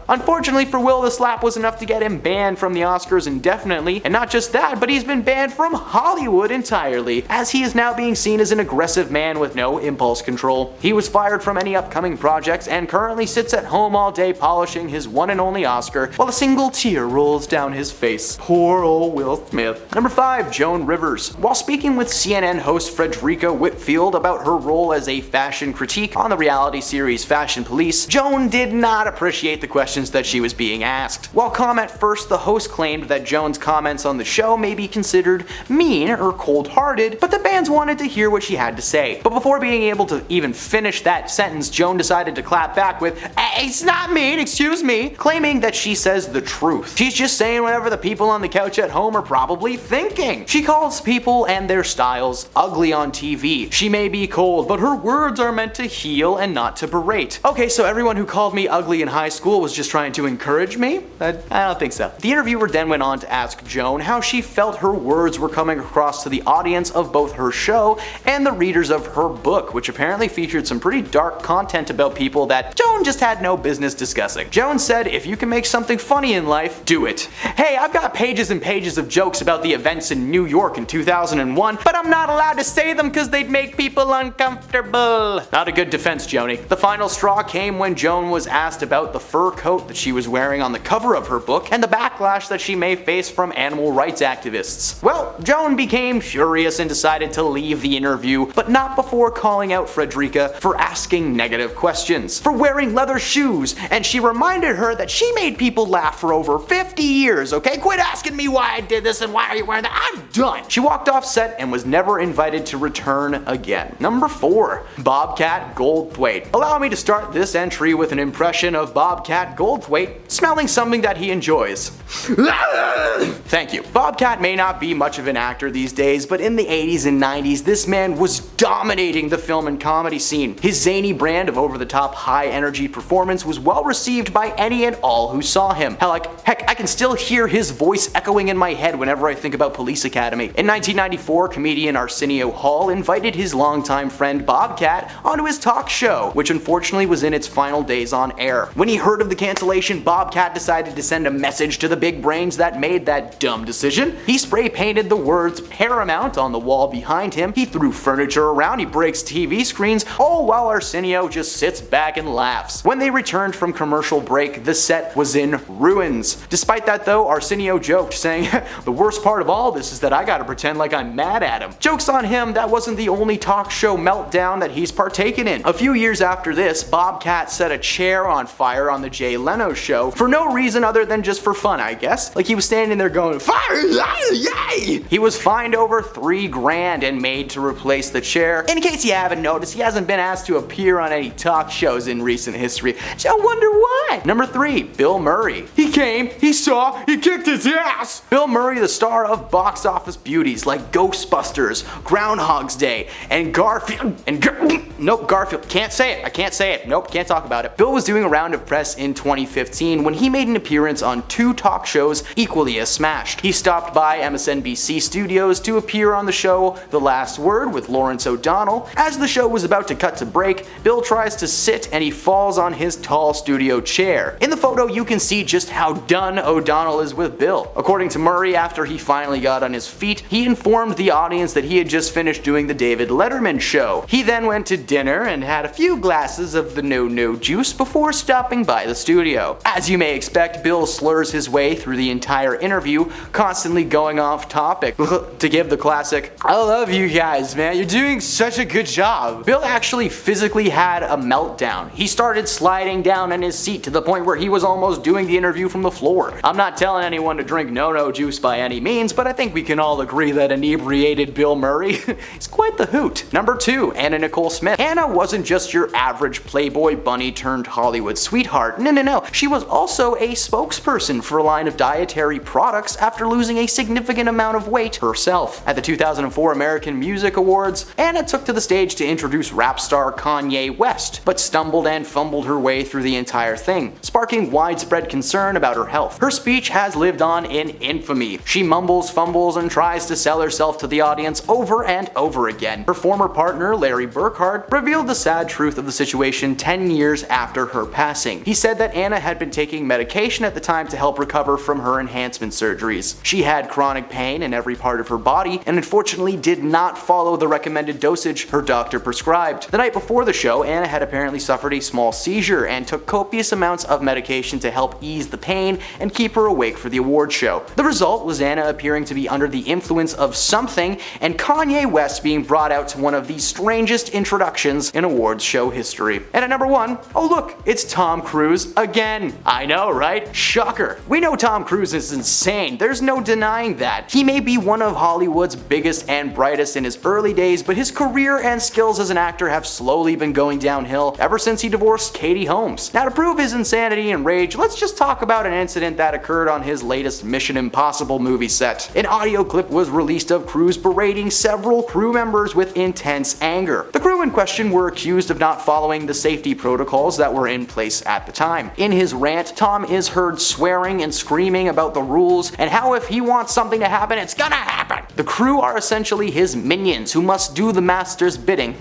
Unfortunately for Will, the slap was enough to get him banned from the Oscars indefinitely, and not just that, but he's been banned from Hollywood entirely, as he is now being seen as an aggressive man with no impulse control. He was fired from any upcoming projects and currently sits at home all day polishing his one and only Oscar while a single tear rolls down his face. Poor old Will Smith. Number 5. Joan Rivers. While speaking with CNN host Frederica Whitfield about her role as a fashion critique on the reality series Fashion Police, Joan did not appreciate the questions that she was being asked. While calm at first, the host claimed that Joan's comments on the show may be considered mean or cold-hearted, but the fans wanted to hear what she had to say. But before being able to even finish that sentence, Joan decided to clap back with, "It's not mean, excuse me," claiming that she says the truth. She's just saying whatever the people on the couch at home are probably thinking. She calls people and their styles ugly on TV. She may be cold, but her words are meant to heal and not to berate. Okay, so everyone who called me ugly in high school was just trying to encourage me? I don't think so. The interviewer then went on to ask Joan how she felt her words were coming across to the audience of both her show and the readers of her book, which apparently featured some pretty dark content about people that Joan just had no business discussing. Joan said, "If you can make something funny in life, do it. Hey, I've got pages and pages of jokes about the events in New York in 2001, but I'm not allowed to say them because they'd make people uncomfortable." Not a good defense, Joni. The final straw came when Joan was asked about the fur coat that she was wearing on the cover of her book and the backlash that she may face from animal rights activists. Well, Joan became furious and decided to leave the interview, but not before calling out Frederica for asking negative questions, for wearing leather shoes, and she reminded her that she made people laugh for over 50 years, okay? Quit asking me why I did this and why are you wearing that. I'm done. She walked off set and was never invited to return again. Number 4. Bobcat Goldthwait. Allow me to start this entry with an impression of Bobcat Goldthwait smelling something that he enjoys. Thank you. Bobcat may not be much of an actor these days, but in the 80s and 90s, this man was dominating the film and comedy scene. His zany brand of over-the-top high-energy performance was well received by any and all who saw him. Heck, I can still hear his voice echoing in my head whenever I think about Police Academy. In 1994, comedian Arsenio Hall invited his longtime friend Bobcat onto his talk show, which unfortunately was in its final days on air. When he heard of the cancellation, Bobcat decided to send a message to the big brains that made that dumb decision. He spray painted the words Paramount on the wall behind him, he threw furniture around, he breaks TV screens, all while Arsenio just sits back and laughs. When they returned from commercial break, the set was in ruins. Despite that though, Arsenio joked, saying, "The worst part of all this is that I gotta pretend like I'm mad at him." Joke's on him, that wasn't the only talk show meltdown that he's partaken in. A few years after this, Bobcat set a chair on fire on the Jay Leno show, for no reason other than just for fun, I guess. Like he was standing there going, "Fire! Yay!" He was fined over $3,000 and made to replace the chair. In case you haven't noticed, he hasn't been asked to appear on any talk shows in recent history. So I wonder why. Number 3. Bill Murray. He came, he saw, he kicked his ass! Bill Murray, the star of box office beauties like Ghostbusters, Groundhog's Day, and Garfield, nope, Garfield, can't say it, I can't say it, nope, can't talk about it. Bill was doing a round of press in 2015 when he made an appearance on 2 talk shows equally as smashed. He stopped by MSNBC studios to appear on the show The Last Word with Lawrence O'Donnell. As the show was about to cut to break, Bill tries to sit and he falls on his tall studio chair. In the photo, you can see just how done O'Donnell is with Bill. According to Murray, after he finally got on his feet, he informed the audience that he had just finished doing the David Letterman show. He then went to dinner and had a few glasses of the no juice before stopping by the studio. As you may expect, Bill slurs his way through the entire interview, constantly going off topic to give the classic, "I love you guys, man, you're doing such a good job." Bill actually physically had a meltdown. He started sliding down in his seat to the point where he was almost doing the interview from the floor. I'm not telling anyone to drink no juice by any means, but I think we can all agree that inebriated Bill Murray is quite quite the hoot. Number 2, Anna Nicole Smith. Anna wasn't just your average Playboy bunny turned Hollywood sweetheart. No. She was also a spokesperson for a line of dietary products after losing a significant amount of weight herself. At the 2004 American Music Awards, Anna took to the stage to introduce rap star Kanye West, but stumbled and fumbled her way through the entire thing, sparking widespread concern about her health. Her speech has lived on in infamy. She mumbles, fumbles, and tries to sell herself to the audience over and over again. Her former partner, Larry Burkhart, revealed the sad truth of the situation 10 years after her passing. He said that Anna had been taking medication at the time to help recover from her enhancement surgeries. She had chronic pain in every part of her body and unfortunately did not follow the recommended dosage her doctor prescribed. The night before the show, Anna had apparently suffered a small seizure and took copious amounts of medication to help ease the pain and keep her awake for the award show. The result was Anna appearing to be under the influence of something and Kanye West being brought out to one of the strangest introductions in awards show history. And at number 1, oh look, it's Tom Cruise again. I know, right? Shocker. We know Tom Cruise is insane. There's no denying that. He may be one of Hollywood's biggest and brightest in his early days, but his career and skills as an actor have slowly been going downhill ever since he divorced Katie Holmes. Now, to prove his insanity and rage, let's just talk about an incident that occurred on his latest Mission Impossible movie set. An audio clip was released of Cruise berating several crew members with intense anger. The crew in question were accused of not following the safety protocols that were in place at the time. In his rant, Tom is heard swearing and screaming about the rules and how if he wants something to happen, it's gonna happen. The crew are essentially his minions who must do the master's bidding.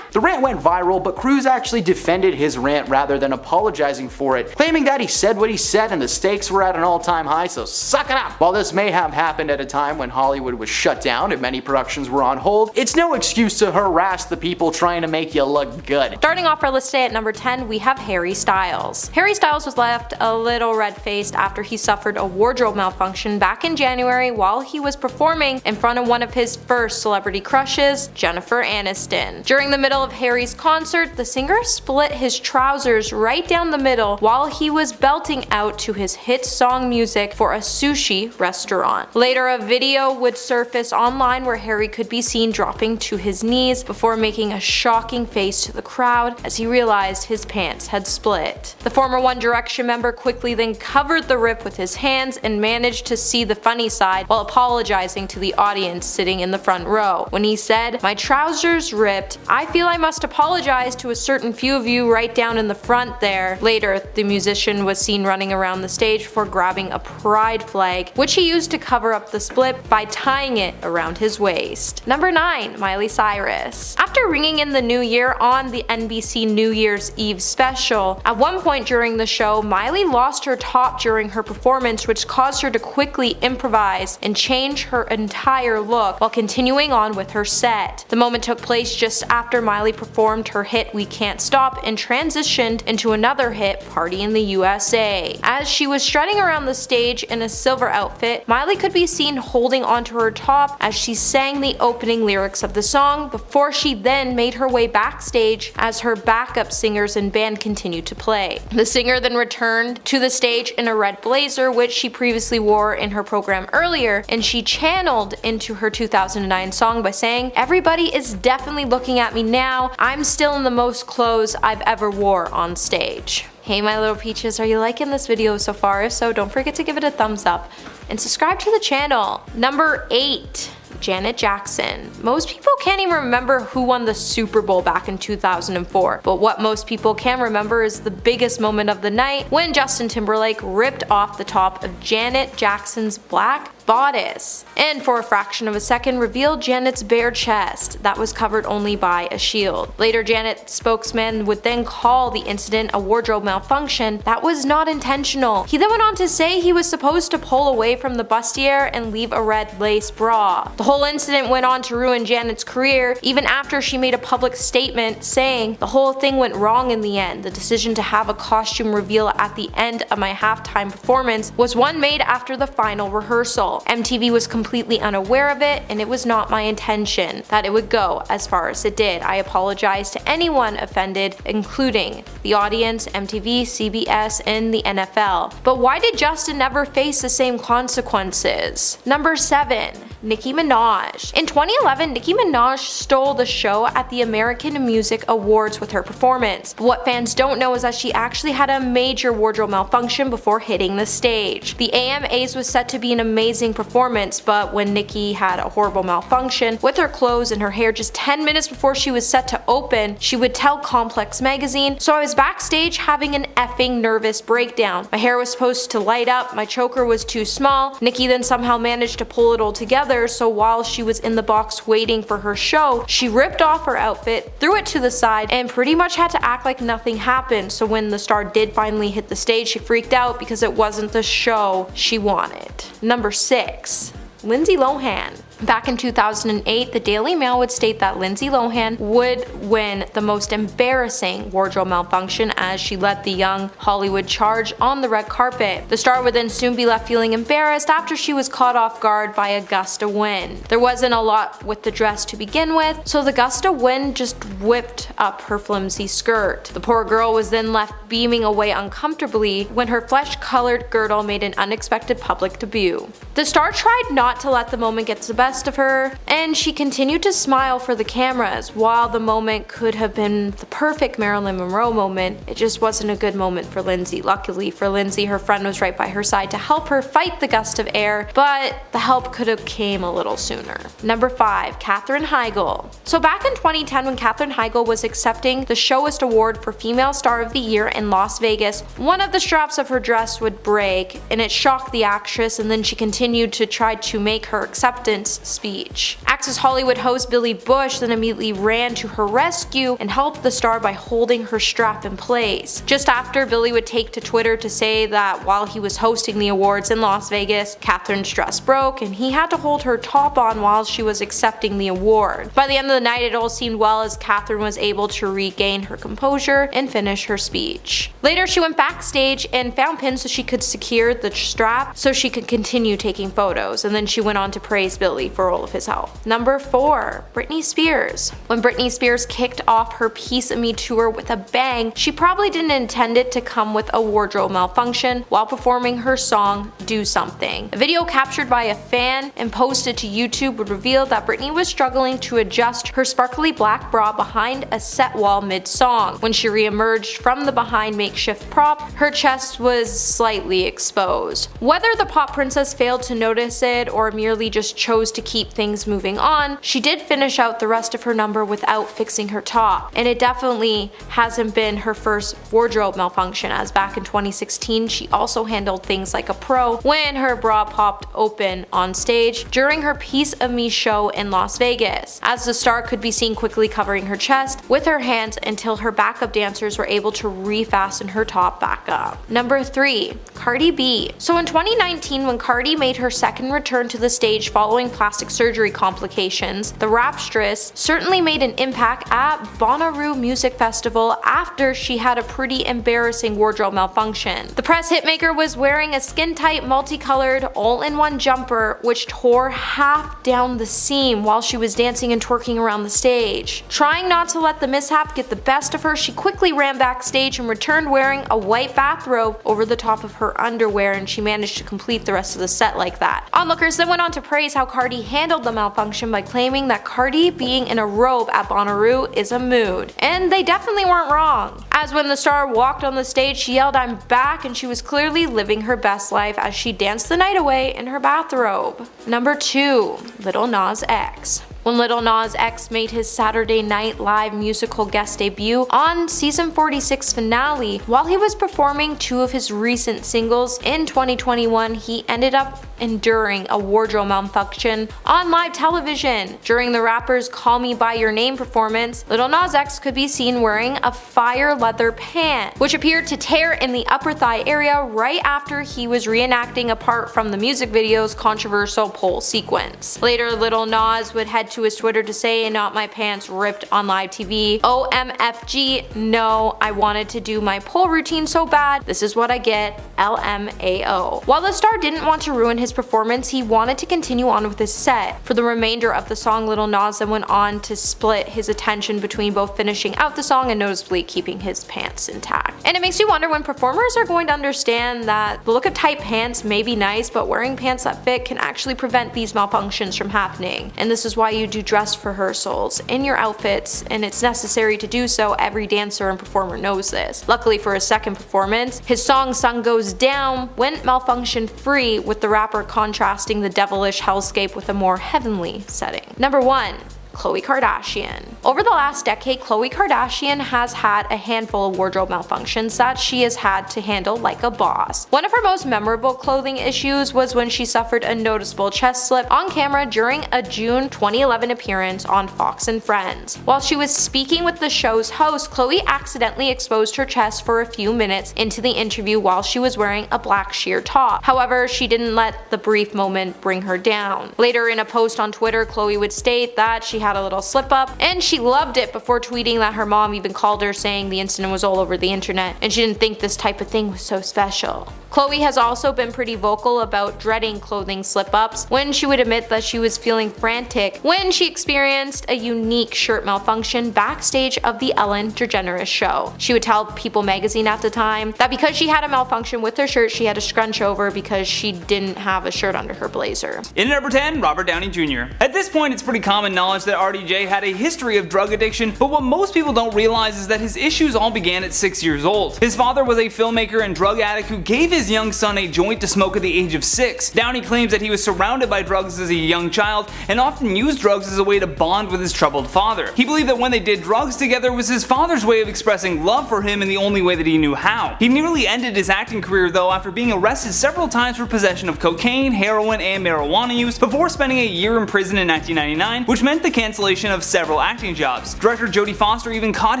The rant went viral, but Cruise actually defended his rant rather than apologizing for it, claiming that he said what he said and the stakes were at an all-time high, so suck it up. While this may have happened at a time when Hollywood was shut down and many productions were on hold, it's no excuse to harass the people trying to make you look good. Starting off our list today at number 10, we have Harry Styles. Harry Styles was left a little red-faced after he suffered a wardrobe malfunction back in January while he was performing in front of one of his first celebrity crushes, Jennifer Aniston. During the middle of Harry's concert, the singer split his trousers right down the middle while he was belting out to his hit song music for a sushi restaurant. Later, a video would surface online where Harry could be seen dropping to his knees before making a shocking face to the crowd as he realized his pants had split. The former One Direction member quickly then covered the rip with his hands and managed to see the funny side while apologizing to the audience sitting in the front row. When he said, "My trousers ripped. I feel I must apologize to a certain few of you right down in the front there." Later, the musician was seen running around the stage before grabbing a pride flag, which he used to cover up the split by tying it around his waist. Number 9, Miley Cyrus. After ringing in the new year on the NBC New Year's Eve special, at one point during the show, Miley lost her top during her performance, which caused her to quickly improvise and change her entire look while continuing on with her set. The moment took place just after Miley performed her hit We Can't Stop and transitioned into another hit, Party in the USA. As she was strutting around the stage in a silver outfit, Miley could be seen holding onto her top as she sang the opening lyrics of the song before she then made her way backstage as her backup singers and band continued to play. The singer then returned to the stage in a red blazer, which she previously wore in her program earlier, and she channeled into her 2009 song by saying, "Everybody is definitely looking at me now. I'm still in the most clothes I've ever wore on stage." Hey my little peaches, are you liking this video so far? If so, don't forget to give it a thumbs up and subscribe to the channel. Number 8. Janet Jackson. Most people can't even remember who won the Super Bowl back in 2004, but what most people can remember is the biggest moment of the night when Justin Timberlake ripped off the top of Janet Jackson's black bodice, and for a fraction of a second revealed Janet's bare chest that was covered only by a shield. Later, Janet's spokesman would then call the incident a wardrobe malfunction that was not intentional. He then went on to say he was supposed to pull away from the bustier and leave a red lace bra. The whole incident went on to ruin Janet's career, even after she made a public statement saying, "The whole thing went wrong in the end. The decision to have a costume reveal at the end of my halftime performance was one made after the final rehearsal. MTV was completely unaware of it, and it was not my intention that it would go as far as it did. I apologize to anyone offended, including the audience, MTV, CBS, and the NFL." But why did Justin never face the same consequences? Number 7. Nicki Minaj Minaj. In 2011, Nicki Minaj stole the show at the American Music Awards with her performance. But what fans don't know is that she actually had a major wardrobe malfunction before hitting the stage. The AMAs was set to be an amazing performance, but when Nicki had a horrible malfunction with her clothes and her hair just 10 minutes before she was set to open, she would tell Complex magazine, "So I was backstage having an effing nervous breakdown. My hair was supposed to light up, my choker was too small." Nicki then somehow managed to pull it all together, so while she was in the box waiting for her show, she ripped off her outfit, threw it to the side, and pretty much had to act like nothing happened. So when the star did finally hit the stage, she freaked out because it wasn't the show she wanted. Number 6. Lindsay Lohan. Back in 2008, the Daily Mail would state that Lindsay Lohan would win the most embarrassing wardrobe malfunction as she led the young Hollywood charge on the red carpet. The star would then soon be left feeling embarrassed after she was caught off guard by a gust of wind. There wasn't a lot with the dress to begin with, so the gust of wind just whipped up her flimsy skirt. The poor girl was then left beaming away uncomfortably when her flesh-colored girdle made an unexpected public debut. The star tried not to let the moment get to the best of her, and she continued to smile for the cameras. While the moment could have been the perfect Marilyn Monroe moment, it just wasn't a good moment for Lindsay. Luckily for Lindsay, her friend was right by her side to help her fight the gust of air, but the help could have came a little sooner. Number 5. Katherine Heigl. So back in 2010, when Katherine Heigl was accepting the Showist Award for Female Star of the Year in Las Vegas, one of the straps of her dress would break, and it shocked the actress, and then she continued to try to make her acceptance speech. Access Hollywood host Billy Bush then immediately ran to her rescue and helped the star by holding her strap in place. Just after, Billy would take to Twitter to say that while he was hosting the awards in Las Vegas, Katherine's dress broke and he had to hold her top on while she was accepting the award. By the end of the night, it all seemed well as Katherine was able to regain her composure and finish her speech. Later, she went backstage and found pins so she could secure the strap so she could continue taking photos, and then she went on to praise Billy for all of his help. Number 4. Britney Spears. When Britney Spears kicked off her Piece of Me tour with a bang, she probably didn't intend it to come with a wardrobe malfunction while performing her song Do Something. A video captured by a fan and posted to YouTube would reveal that Britney was struggling to adjust her sparkly black bra behind a set wall mid-song. When she re-emerged from the behind makeshift prop, her chest was slightly exposed. Whether the pop princess failed to notice it or merely just chose to keep things moving on, she did finish out the rest of her number without fixing her top, and it definitely hasn't been her first wardrobe malfunction, as back in 2016 she also handled things like a pro when her bra popped open on stage during her Piece of Me show in Las Vegas, as the star could be seen quickly covering her chest with her hands until her backup dancers were able to refasten her top back up. Number 3. Cardi B. So in 2019, when Cardi made her second return to the stage following plastic surgery complications, the rapstress certainly made an impact at Bonnaroo Music Festival after she had a pretty embarrassing wardrobe malfunction. The press hitmaker was wearing a skin-tight, multicolored, all-in-one jumper which tore half down the seam while she was dancing and twerking around the stage. Trying not to let the mishap get the best of her, she quickly ran backstage and returned wearing a white bathrobe over the top of her underwear, and she managed to complete the rest of the set like that. Onlookers then went on to praise how Cardi handled the malfunction by claiming that Cardi being in a robe at Bonnaroo is a mood. And they definitely weren't wrong, as when the star walked on the stage she yelled "I'm back," and she was clearly living her best life as she danced the night away in her bathrobe. Number 2. Lil Nas X. When Lil Nas X made his Saturday Night Live musical guest debut on season 46 finale, while he was performing 2 of his recent singles in 2021, he ended up enduring a wardrobe malfunction on live television. During the rapper's Call Me By Your Name performance, Lil Nas X could be seen wearing a fire leather pant, which appeared to tear in the upper thigh area right after he was reenacting a part from the music video's controversial pole sequence. Later, Lil Nas would head to his Twitter to say, "Not my pants ripped on live TV. OMFG, no, I wanted to do my pole routine so bad. This is what I get. LMAO." While the star didn't want to ruin his his performance, he wanted to continue on with his set. For the remainder of the song, Lil Nas then went on to split his attention between both finishing out the song and noticeably keeping his pants intact. And it makes you wonder when performers are going to understand that the look of tight pants may be nice, but wearing pants that fit can actually prevent these malfunctions from happening. And this is why you do dress rehearsals in your outfits, and it's necessary to do so. Every dancer and performer knows this. Luckily for his second performance, his song Sun Goes Down went malfunction free, with the rapper contrasting the devilish hellscape with a more heavenly setting. Number 1. Khloe Kardashian. Over the last decade, Khloe Kardashian has had a handful of wardrobe malfunctions that she has had to handle like a boss. One of her most memorable clothing issues was when she suffered a noticeable chest slip on camera during a June 2011 appearance on Fox and Friends. While she was speaking with the show's host, Khloe accidentally exposed her chest for a few minutes into the interview while she was wearing a black sheer top. However, she didn't let the brief moment bring her down. Later in a post on Twitter, Khloe would state that she had a little slip up and she loved it, before tweeting that her mom even called her saying the incident was all over the internet and she didn't think this type of thing was so special. Khloe has also been pretty vocal about dreading clothing slip-ups, when she would admit that she was feeling frantic when she experienced a unique shirt malfunction backstage of the Ellen DeGeneres show. She would tell People magazine at the time that because she had a malfunction with her shirt, she had to scrunch over because she didn't have a shirt under her blazer. In at number 10, Robert Downey Jr. At this point, it's pretty common knowledge that RDJ had a history of drug addiction, but what most people don't realize is that his issues all began at 6 years old. His father was a filmmaker and drug addict who gave his young son a joint to smoke at the age of 6. Downey claims that he was surrounded by drugs as a young child and often used drugs as a way to bond with his troubled father. He believed that when they did drugs together was his father's way of expressing love for him in the only way that he knew how. He nearly ended his acting career though after being arrested several times for possession of cocaine, heroin, and marijuana use, before spending a year in prison in 1999, which meant the cancellation of several acting jobs. Director Jodie Foster even caught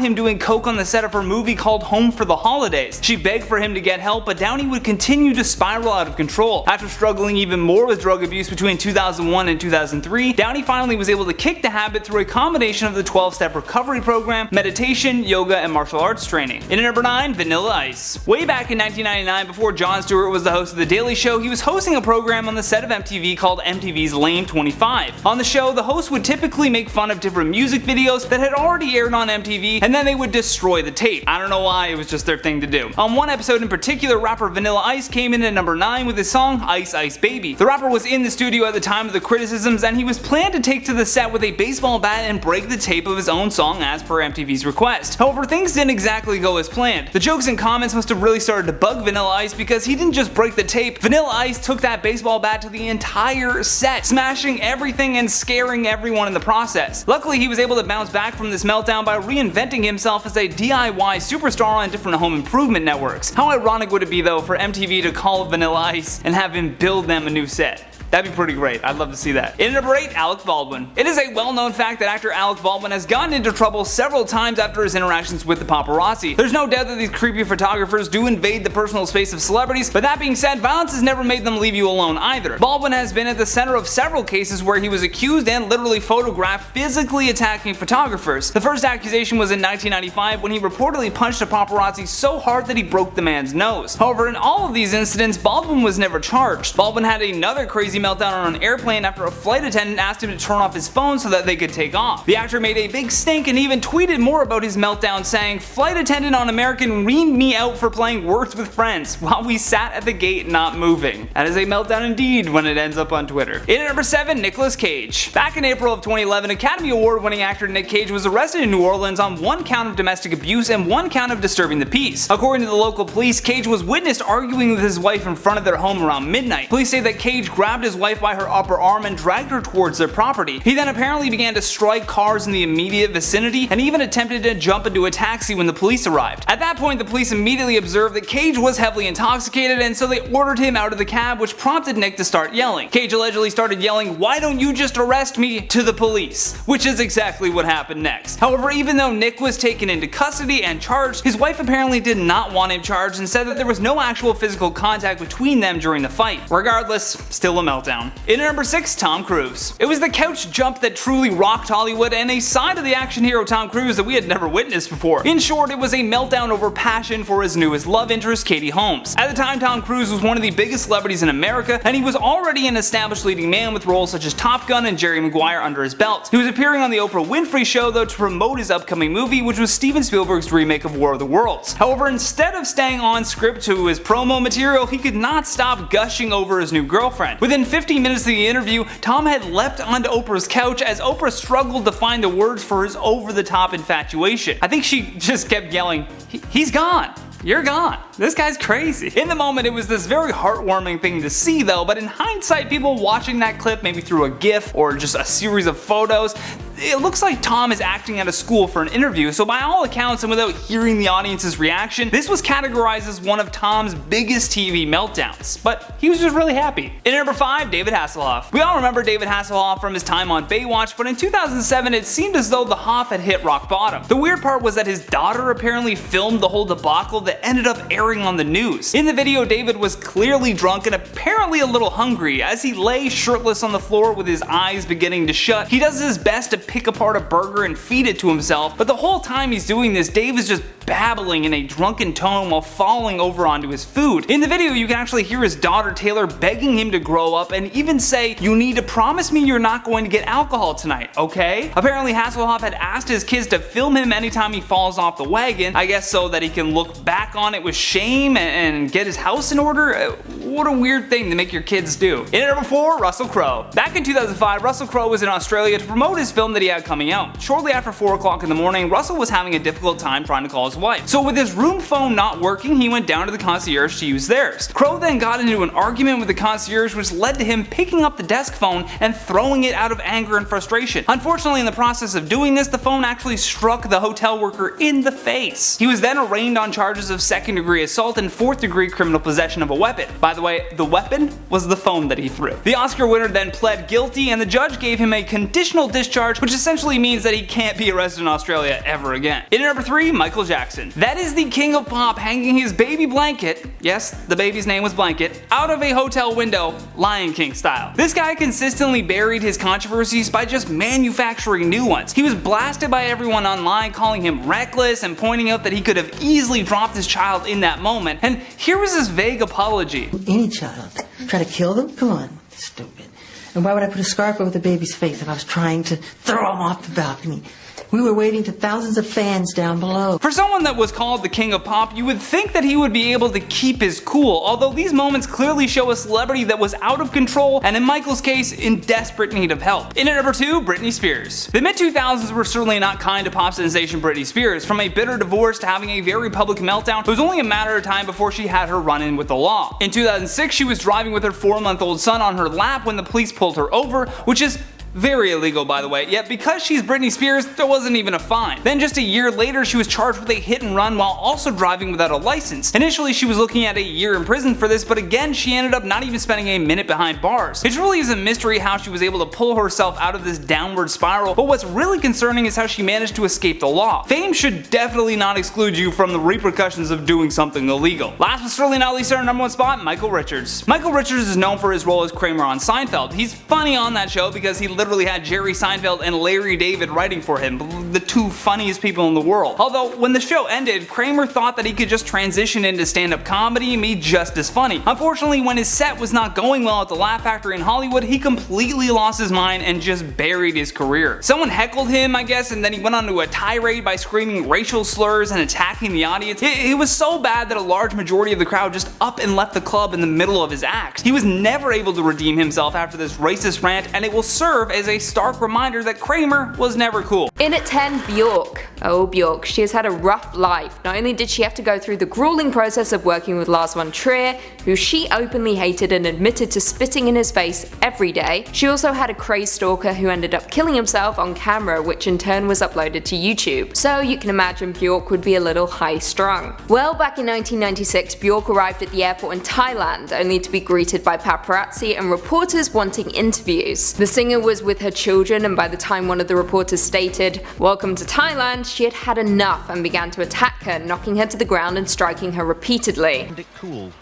him doing coke on the set of her movie called Home for the Holidays. She begged for him to get help, but Downey would continue to spiral out of control. After struggling even more with drug abuse between 2001 and 2003, Downey finally was able to kick the habit through a combination of the 12-step recovery program, meditation, yoga, and martial arts training. In at number 9, Vanilla Ice. Way back in 1999, before Jon Stewart was the host of The Daily Show, he was hosting a program on the set of MTV called MTV's Lame 25. On the show, the host would typically make fun of different music videos that had already aired on MTV, and then they would destroy the tape. I don't know why, it was just their thing to do. On one episode in particular, rapper Vanilla Ice came in at number 9 with his song Ice Ice Baby. The rapper was in the studio at the time of the criticisms, and he was planned to take to the set with a baseball bat and break the tape of his own song as per MTV's request. However, things didn't exactly go as planned. The jokes and comments must have really started to bug Vanilla Ice, because he didn't just break the tape. Vanilla Ice took that baseball bat to the entire set, smashing everything and scaring everyone in the process. Luckily, he was able to bounce back from this meltdown by reinventing himself as a DIY superstar on different home improvement networks. How ironic would it be though for MTV to call Vanilla Ice and have him build them a new set? That'd be pretty great. I'd love to see that. In at number 8, Alec Baldwin. It is a well-known fact that actor Alec Baldwin has gotten into trouble several times after his interactions with the paparazzi. There's no doubt that these creepy photographers do invade the personal space of celebrities, but that being said, violence has never made them leave you alone either. Baldwin has been at the center of several cases where he was accused and literally photographed physically attacking photographers. The first accusation was in 1995 when he reportedly punched a paparazzi so hard that he broke the man's nose. However, in all of these incidents, Baldwin was never charged. Baldwin had another crazy meltdown on an airplane after a flight attendant asked him to turn off his phone so that they could take off. The actor made a big stink and even tweeted more about his meltdown, saying, "Flight attendant on American reamed me out for playing Words with Friends while we sat at the gate not moving." That is a meltdown indeed when it ends up on Twitter. In at number 7, Nicolas Cage. Back in April of 2011, Academy Award winning actor Nick Cage was arrested in New Orleans on 1 count of domestic abuse and 1 count of disturbing the peace. According to the local police, Cage was witnessed arguing with his wife in front of their home around midnight. Police say that Cage grabbed his wife by her upper arm and dragged her towards their property. He then apparently began to strike cars in the immediate vicinity and even attempted to jump into a taxi when the police arrived. At that point, the police immediately observed that Cage was heavily intoxicated, and so they ordered him out of the cab, which prompted Nick to start yelling. Cage allegedly started yelling, "Why don't you just arrest me?" to the police, which is exactly what happened next. However, even though Nick was taken into custody and charged, his wife apparently did not want him charged and said that there was no actual physical contact between them during the fight. Regardless, still a meltdown. meltdown. In at number 6, Tom Cruise. It was the couch jump that truly rocked Hollywood and a side of the action hero Tom Cruise that we had never witnessed before. In short, it was a meltdown over passion for his newest love interest, Katie Holmes. At the time, Tom Cruise was one of the biggest celebrities in America, and he was already an established leading man with roles such as Top Gun and Jerry Maguire under his belt. He was appearing on the Oprah Winfrey Show though to promote his upcoming movie, which was Steven Spielberg's remake of War of the Worlds. However, instead of staying on script to his promo material, he could not stop gushing over his new girlfriend. Within 15 minutes of the interview, Tom had leapt onto Oprah's couch as Oprah struggled to find the words for his over-the-top infatuation. I think she just kept yelling, "He's gone. You're gone. This guy's crazy." In the moment, it was this very heartwarming thing to see though, but in hindsight, people watching that clip maybe through a GIF or just a series of photos, it looks like Tom is acting at a school for an interview, so by all accounts and without hearing the audience's reaction, this was categorized as one of Tom's biggest TV meltdowns, but he was just really happy. In number 5, David Hasselhoff. We all remember David Hasselhoff from his time on Baywatch, but in 2007 it seemed as though the Hoff had hit rock bottom. The weird part was that his daughter apparently filmed the whole debacle that ended up airing on the news. In the video, David was clearly drunk and apparently a little hungry. As he lay shirtless on the floor with his eyes beginning to shut, he does his best to pick apart a burger and feed it to himself, but the whole time he's doing this, Dave is just babbling in a drunken tone while falling over onto his food. In the video, you can actually hear his daughter Taylor begging him to grow up and even say, "You need to promise me you're not going to get alcohol tonight, okay?" Apparently Hasselhoff had asked his kids to film him anytime he falls off the wagon, I guess so that he can look back on it with shame and get his house in order. What a weird thing to make your kids do. In at number 4, Russell Crowe. Back in 2005, Russell Crowe was in Australia to promote his film that he had coming out. Shortly after 4 o'clock in the morning, Russell was having a difficult time trying to call his wife. So with his room phone not working, he went down to the concierge to use theirs. Crowe then got into an argument with the concierge, which led to him picking up the desk phone and throwing it out of anger and frustration. Unfortunately, in the process of doing this, the phone actually struck the hotel worker in the face. He was then arraigned on charges of 2nd-degree assault and 4th-degree criminal possession of a weapon. By the way, the weapon was the phone that he threw. The Oscar winner then pled guilty, and the judge gave him a conditional discharge, which essentially means that he can't be arrested in Australia ever again. In at number 3, Michael Jackson. That is the king of pop hanging his baby blanket, yes, the baby's name was Blanket, out of a hotel window, Lion King style. This guy consistently buried his controversies by just manufacturing new ones. He was blasted by everyone online, calling him reckless and pointing out that he could have easily dropped his child in that moment, and here was his vague apology. Any child. Try to kill them? Come on, stupid. And why would I put a scarf over the baby's face if I was trying to throw him off the balcony? We were waiting to thousands of fans down below. For someone that was called the king of pop, you would think that he would be able to keep his cool, although these moments clearly show a celebrity that was out of control and in Michael's case, in desperate need of help. In at number 2, Britney Spears. The mid-2000s were certainly not kind to pop sensation Britney Spears. From a bitter divorce to having a very public meltdown, it was only a matter of time before she had her run-in with the law. In 2006, she was driving with her 4-month-old son on her lap when the police pulled her over, which is very illegal, by the way, yet because she's Britney Spears, there wasn't even a fine. Then just a year later, she was charged with a hit and run while also driving without a license. Initially, she was looking at a year in prison for this, but again, she ended up not even spending a minute behind bars. It really is a mystery how she was able to pull herself out of this downward spiral, but what's really concerning is how she managed to escape the law. Fame should definitely not exclude you from the repercussions of doing something illegal. Last but certainly not least, our number 1 spot, Michael Richards. Michael Richards is known for his role as Kramer on Seinfeld. He's funny on that show because he literally had Jerry Seinfeld and Larry David writing for him, the 2 funniest people in the world. Although, when the show ended, Kramer thought that he could just transition into stand-up comedy and be just as funny. Unfortunately, when his set was not going well at the Laugh Factory in Hollywood, he completely lost his mind and just buried his career. Someone heckled him, I guess, and then he went on to a tirade by screaming racial slurs and attacking the audience. It was so bad that a large majority of the crowd just up and left the club in the middle of his act. He was never able to redeem himself after this racist rant, and it will serve as a stark reminder that Kramer was never cool. In at 10, Bjork. Oh, Bjork, she has had a rough life. Not only did she have to go through the grueling process of working with Lars von Trier, who she openly hated and admitted to spitting in his face every day, she also had a crazed stalker who ended up killing himself on camera, which in turn was uploaded to YouTube. So you can imagine Bjork would be a little high-strung. Well, back in 1996, Bjork arrived at the airport in Thailand, only to be greeted by paparazzi and reporters wanting interviews. The singer was with her children, and by the time one of the reporters stated, "Welcome to Thailand," she had had enough and began to attack her, knocking her to the ground and striking her repeatedly. Cool.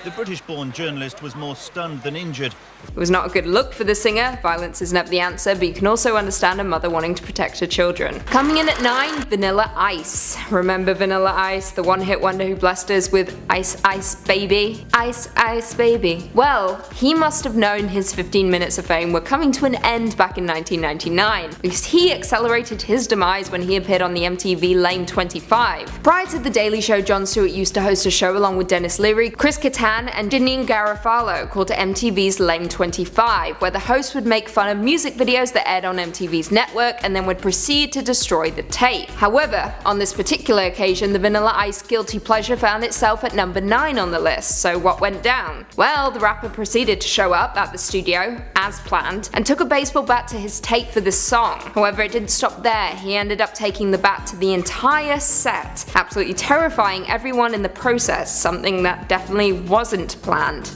The British-born journalist was more stunned than injured. It was not a good look for the singer. Violence is never the answer, but you can also understand a mother wanting to protect her children. Coming in at 9, Vanilla Ice. Remember Vanilla Ice, the one-hit wonder who blessed us with Ice Ice Baby? Ice Ice Baby. Well, he must have known his 15 minutes of fame were coming to an end back in 1999, because he accelerated his demise when he appeared on the MTV Lame 25. Prior to The Daily Show, Jon Stewart used to host a show along with Dennis Leary, Chris Kattan, and Janine Garofalo called MTV's Lame 25, where the host would make fun of music videos that aired on MTV's network and then would proceed to destroy the tape. However, on this particular occasion, the Vanilla Ice guilty pleasure found itself at number 9 on the list, so what went down? Well, the rapper proceeded to show up at the studio, as planned, and took a baseball bat to his tape for this song. However, it didn't stop there. He ended up taking the bat to the entire set, absolutely terrifying everyone in the process, something that definitely wasn't planned.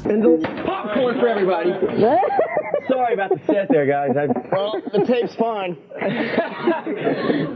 Popcorn for everybody. Sorry about the set there, guys. Well, the tape's fine.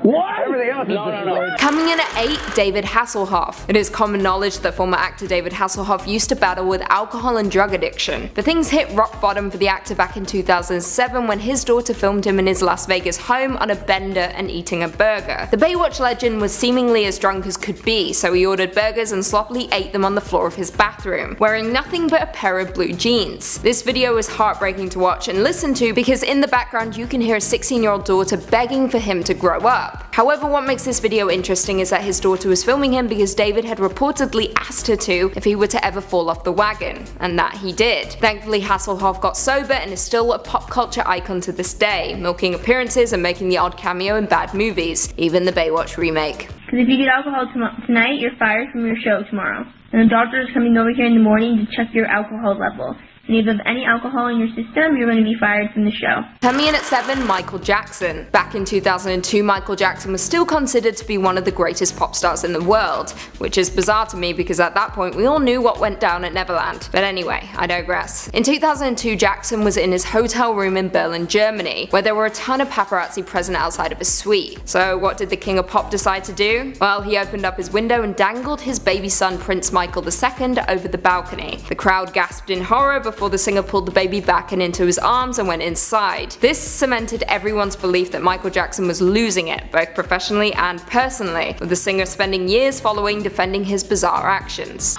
What? Everything else is no. Coming in at 8, David Hasselhoff. It is common knowledge that former actor David Hasselhoff used to battle with alcohol and drug addiction. But things hit rock bottom for the actor back in 2007 when his daughter filmed him in his Las Vegas home on a bender and eating a burger. The Baywatch legend was seemingly as drunk as could be, so he ordered burgers and sloppily ate them on the floor of his bathroom, wearing nothing but a pair of blue jeans. This video was heartbreaking to watch and listen to because in the background you can hear a 16-year-old daughter begging for him to grow up. However, what makes this video interesting is that his daughter was filming him because David had reportedly asked her to if he were to ever fall off the wagon, and that he did. Thankfully, Hasselhoff got sober and is still a pop culture icon to this day, milking appearances and making the odd cameo in bad movies, even the Baywatch remake. Because if you get alcohol tonight, you're fired from your show tomorrow. And the doctor is coming over here in the morning to check your alcohol level. And if you have any alcohol in your system, you're going to be fired from the show. Coming in at 7, Michael Jackson. Back in 2002, Michael Jackson was still considered to be one of the greatest pop stars in the world, which is bizarre to me because at that point we all knew what went down at Neverland. But anyway, I digress. In 2002, Jackson was in his hotel room in Berlin, Germany, where there were a ton of paparazzi present outside of his suite. So what did the King of Pop decide to do? Well, he opened up his window and dangled his baby son Prince Michael II over the balcony. The crowd gasped in horror before the singer pulled the baby back and into his arms and went inside. This cemented everyone's belief that Michael Jackson was losing it, both professionally and personally, with the singer spending years following defending his bizarre actions.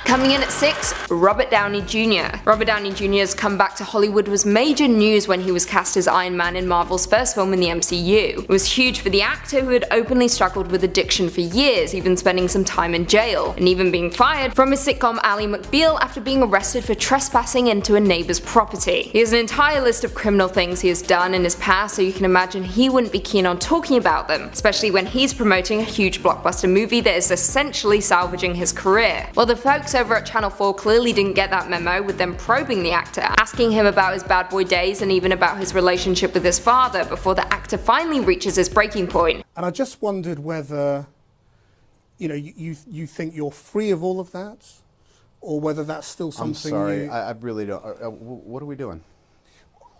Coming in at 6, Robert Downey Jr. Robert Downey Jr.'s comeback to Hollywood was major news when he was cast as Iron Man in Marvel's first film in the MCU. It was huge for the actor who had openly struggled with addiction for years, even spending some time in jail, and even being fired from his sitcom Ally McBeal after being arrested for trespassing into a neighbor's property. He has an entire list of criminal things he has done in his past, so you can imagine he wouldn't be keen on talking about them, especially when he's promoting a huge blockbuster movie that is essentially salvaging his career. Well, the folks over at Channel 4 clearly didn't get that memo, with them probing the actor, asking him about his bad boy days and even about his relationship with his father before the actor finally reaches his breaking point. And I just wondered whether, you think you're free of all of that, or whether that's still something. I'm sorry, I really don't. What are we doing?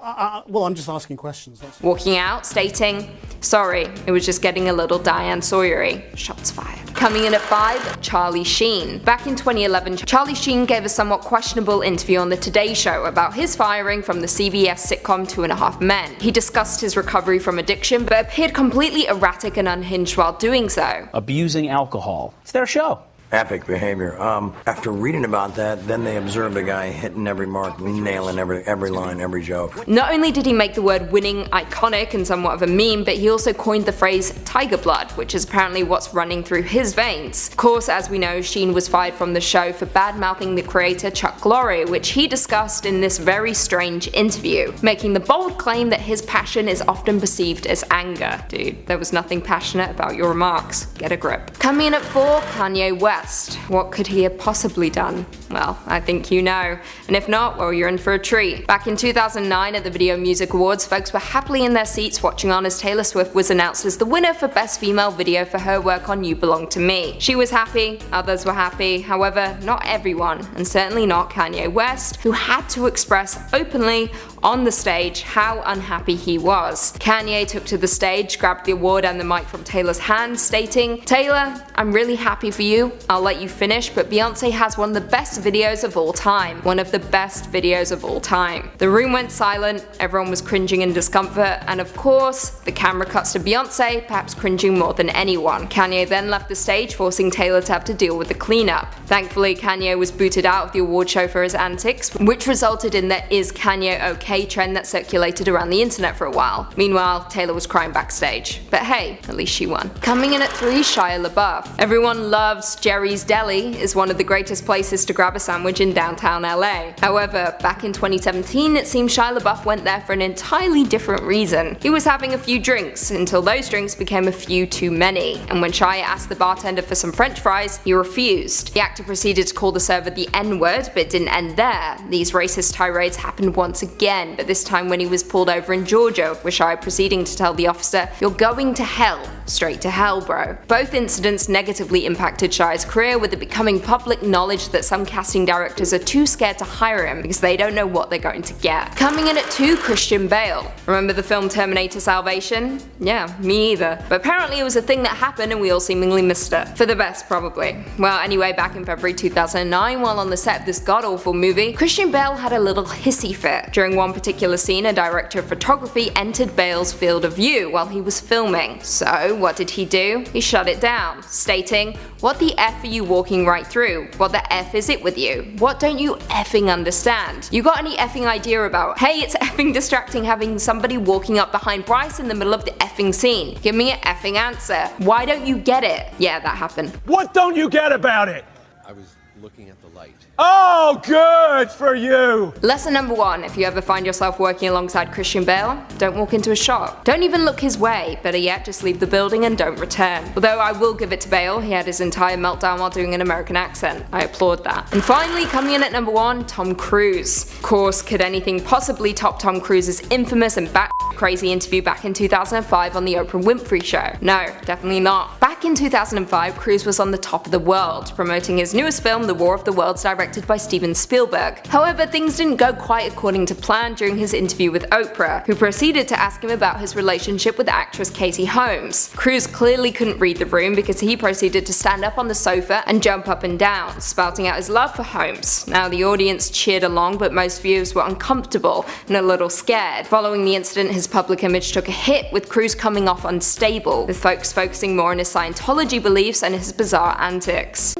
Well, I'm just asking questions. Walking out, stating, "Sorry, it was just getting a little Diane Sawyer-y." Shots fired. Coming in at 5, Charlie Sheen. Back in 2011, Charlie Sheen gave a somewhat questionable interview on The Today Show about his firing from the CBS sitcom 2.5 Men. He discussed his recovery from addiction, but appeared completely erratic and unhinged while doing so. Abusing alcohol. It's their show. Epic behavior. After reading about that, then they observed the guy hitting every mark, nailing every line, every joke. Not only did he make the word winning iconic and somewhat of a meme, but he also coined the phrase tiger blood, which is apparently what's running through his veins. Of course, as we know, Sheen was fired from the show for bad-mouthing the creator Chuck Lorre, which he discussed in this very strange interview, making the bold claim that his passion is often perceived as anger. Dude, there was nothing passionate about your remarks. Get a grip. Coming in at 4, Kanye West. What could he have possibly done? Well, I think you know. And if not, well, you're in for a treat. Back in 2009 at the Video Music Awards, folks were happily in their seats watching on as Taylor Swift was announced as the winner for Best Female Video for her work on You Belong to Me. She was happy, others were happy, however, not everyone, and certainly not Kanye West, who had to express openly on the stage how unhappy he was. Kanye took to the stage, grabbed the award and the mic from Taylor's hand, stating, "Taylor, I'm really happy for you. I'll let you finish, but Beyonce has one of the best videos of all time. One of the best videos of all time." The room went silent, everyone was cringing in discomfort, and of course, the camera cuts to Beyonce, perhaps cringing more than anyone. Kanye then left the stage, forcing Taylor to have to deal with the cleanup. Thankfully, Kanye was booted out of the award show for his antics, which resulted in the "Is Kanye okay?" trend that circulated around the internet for a while. Meanwhile, Taylor was crying backstage. But hey, at least she won. Coming in at 3, Shia LaBeouf. Everyone loves Jerry's Deli, is one of the greatest places to grab a sandwich in downtown LA. However, back in 2017, it seems Shia LaBeouf went there for an entirely different reason. He was having a few drinks, until those drinks became a few too many, and when Shia asked the bartender for some french fries, he refused. The actor proceeded to call the server the N-word, but it didn't end there. These racist tirades happened once again, but this time when he was pulled over in Georgia, with Shia proceeding to tell the officer, "You're going to hell. Straight to hell, bro." Both incidents negatively impacted Shia's career, with it becoming public knowledge that some casting directors are too scared to hire him because they don't know what they're going to get. Coming in at 2, Christian Bale. Remember the film Terminator Salvation? Yeah, me either. But apparently it was a thing that happened and we all seemingly missed it. For the best, probably. Well, anyway, back in February 2009, while on the set of this god-awful movie, Christian Bale had a little hissy fit. During one particular scene, a director of photography entered Bale's field of view while he was filming. So, what did he do? He shut it down, stating, "What the F are you walking right through? What the F is it with you? What don't you effing understand? You got any effing idea about, hey, it's effing distracting having somebody walking up behind Bryce in the middle of the effing scene? Give me an effing answer. Why don't you get it?" Yeah, that happened. What don't you get about it? I was looking at the light. Oh, good for you! Lesson number 1, if you ever find yourself working alongside Christian Bale, don't walk into a shop. Don't even look his way, better yet just leave the building and don't return. Although I will give it to Bale, he had his entire meltdown while doing an American accent. I applaud that. And finally, coming in at number 1, Tom Cruise. Of course, could anything possibly top Tom Cruise's infamous and crazy interview back in 2005 on the Oprah Winfrey Show? No, definitely not. Back in 2005, Cruise was on the top of the world, promoting his newest film, The War of the Worlds, directed by Steven Spielberg. However, things didn't go quite according to plan during his interview with Oprah, who proceeded to ask him about his relationship with actress Katie Holmes. Cruise clearly couldn't read the room because he proceeded to stand up on the sofa and jump up and down, spouting out his love for Holmes. Now, the audience cheered along, but most viewers were uncomfortable and a little scared. Following the incident, his public image took a hit, with Cruise coming off unstable, with folks focusing more on his Scientology beliefs and his bizarre antics.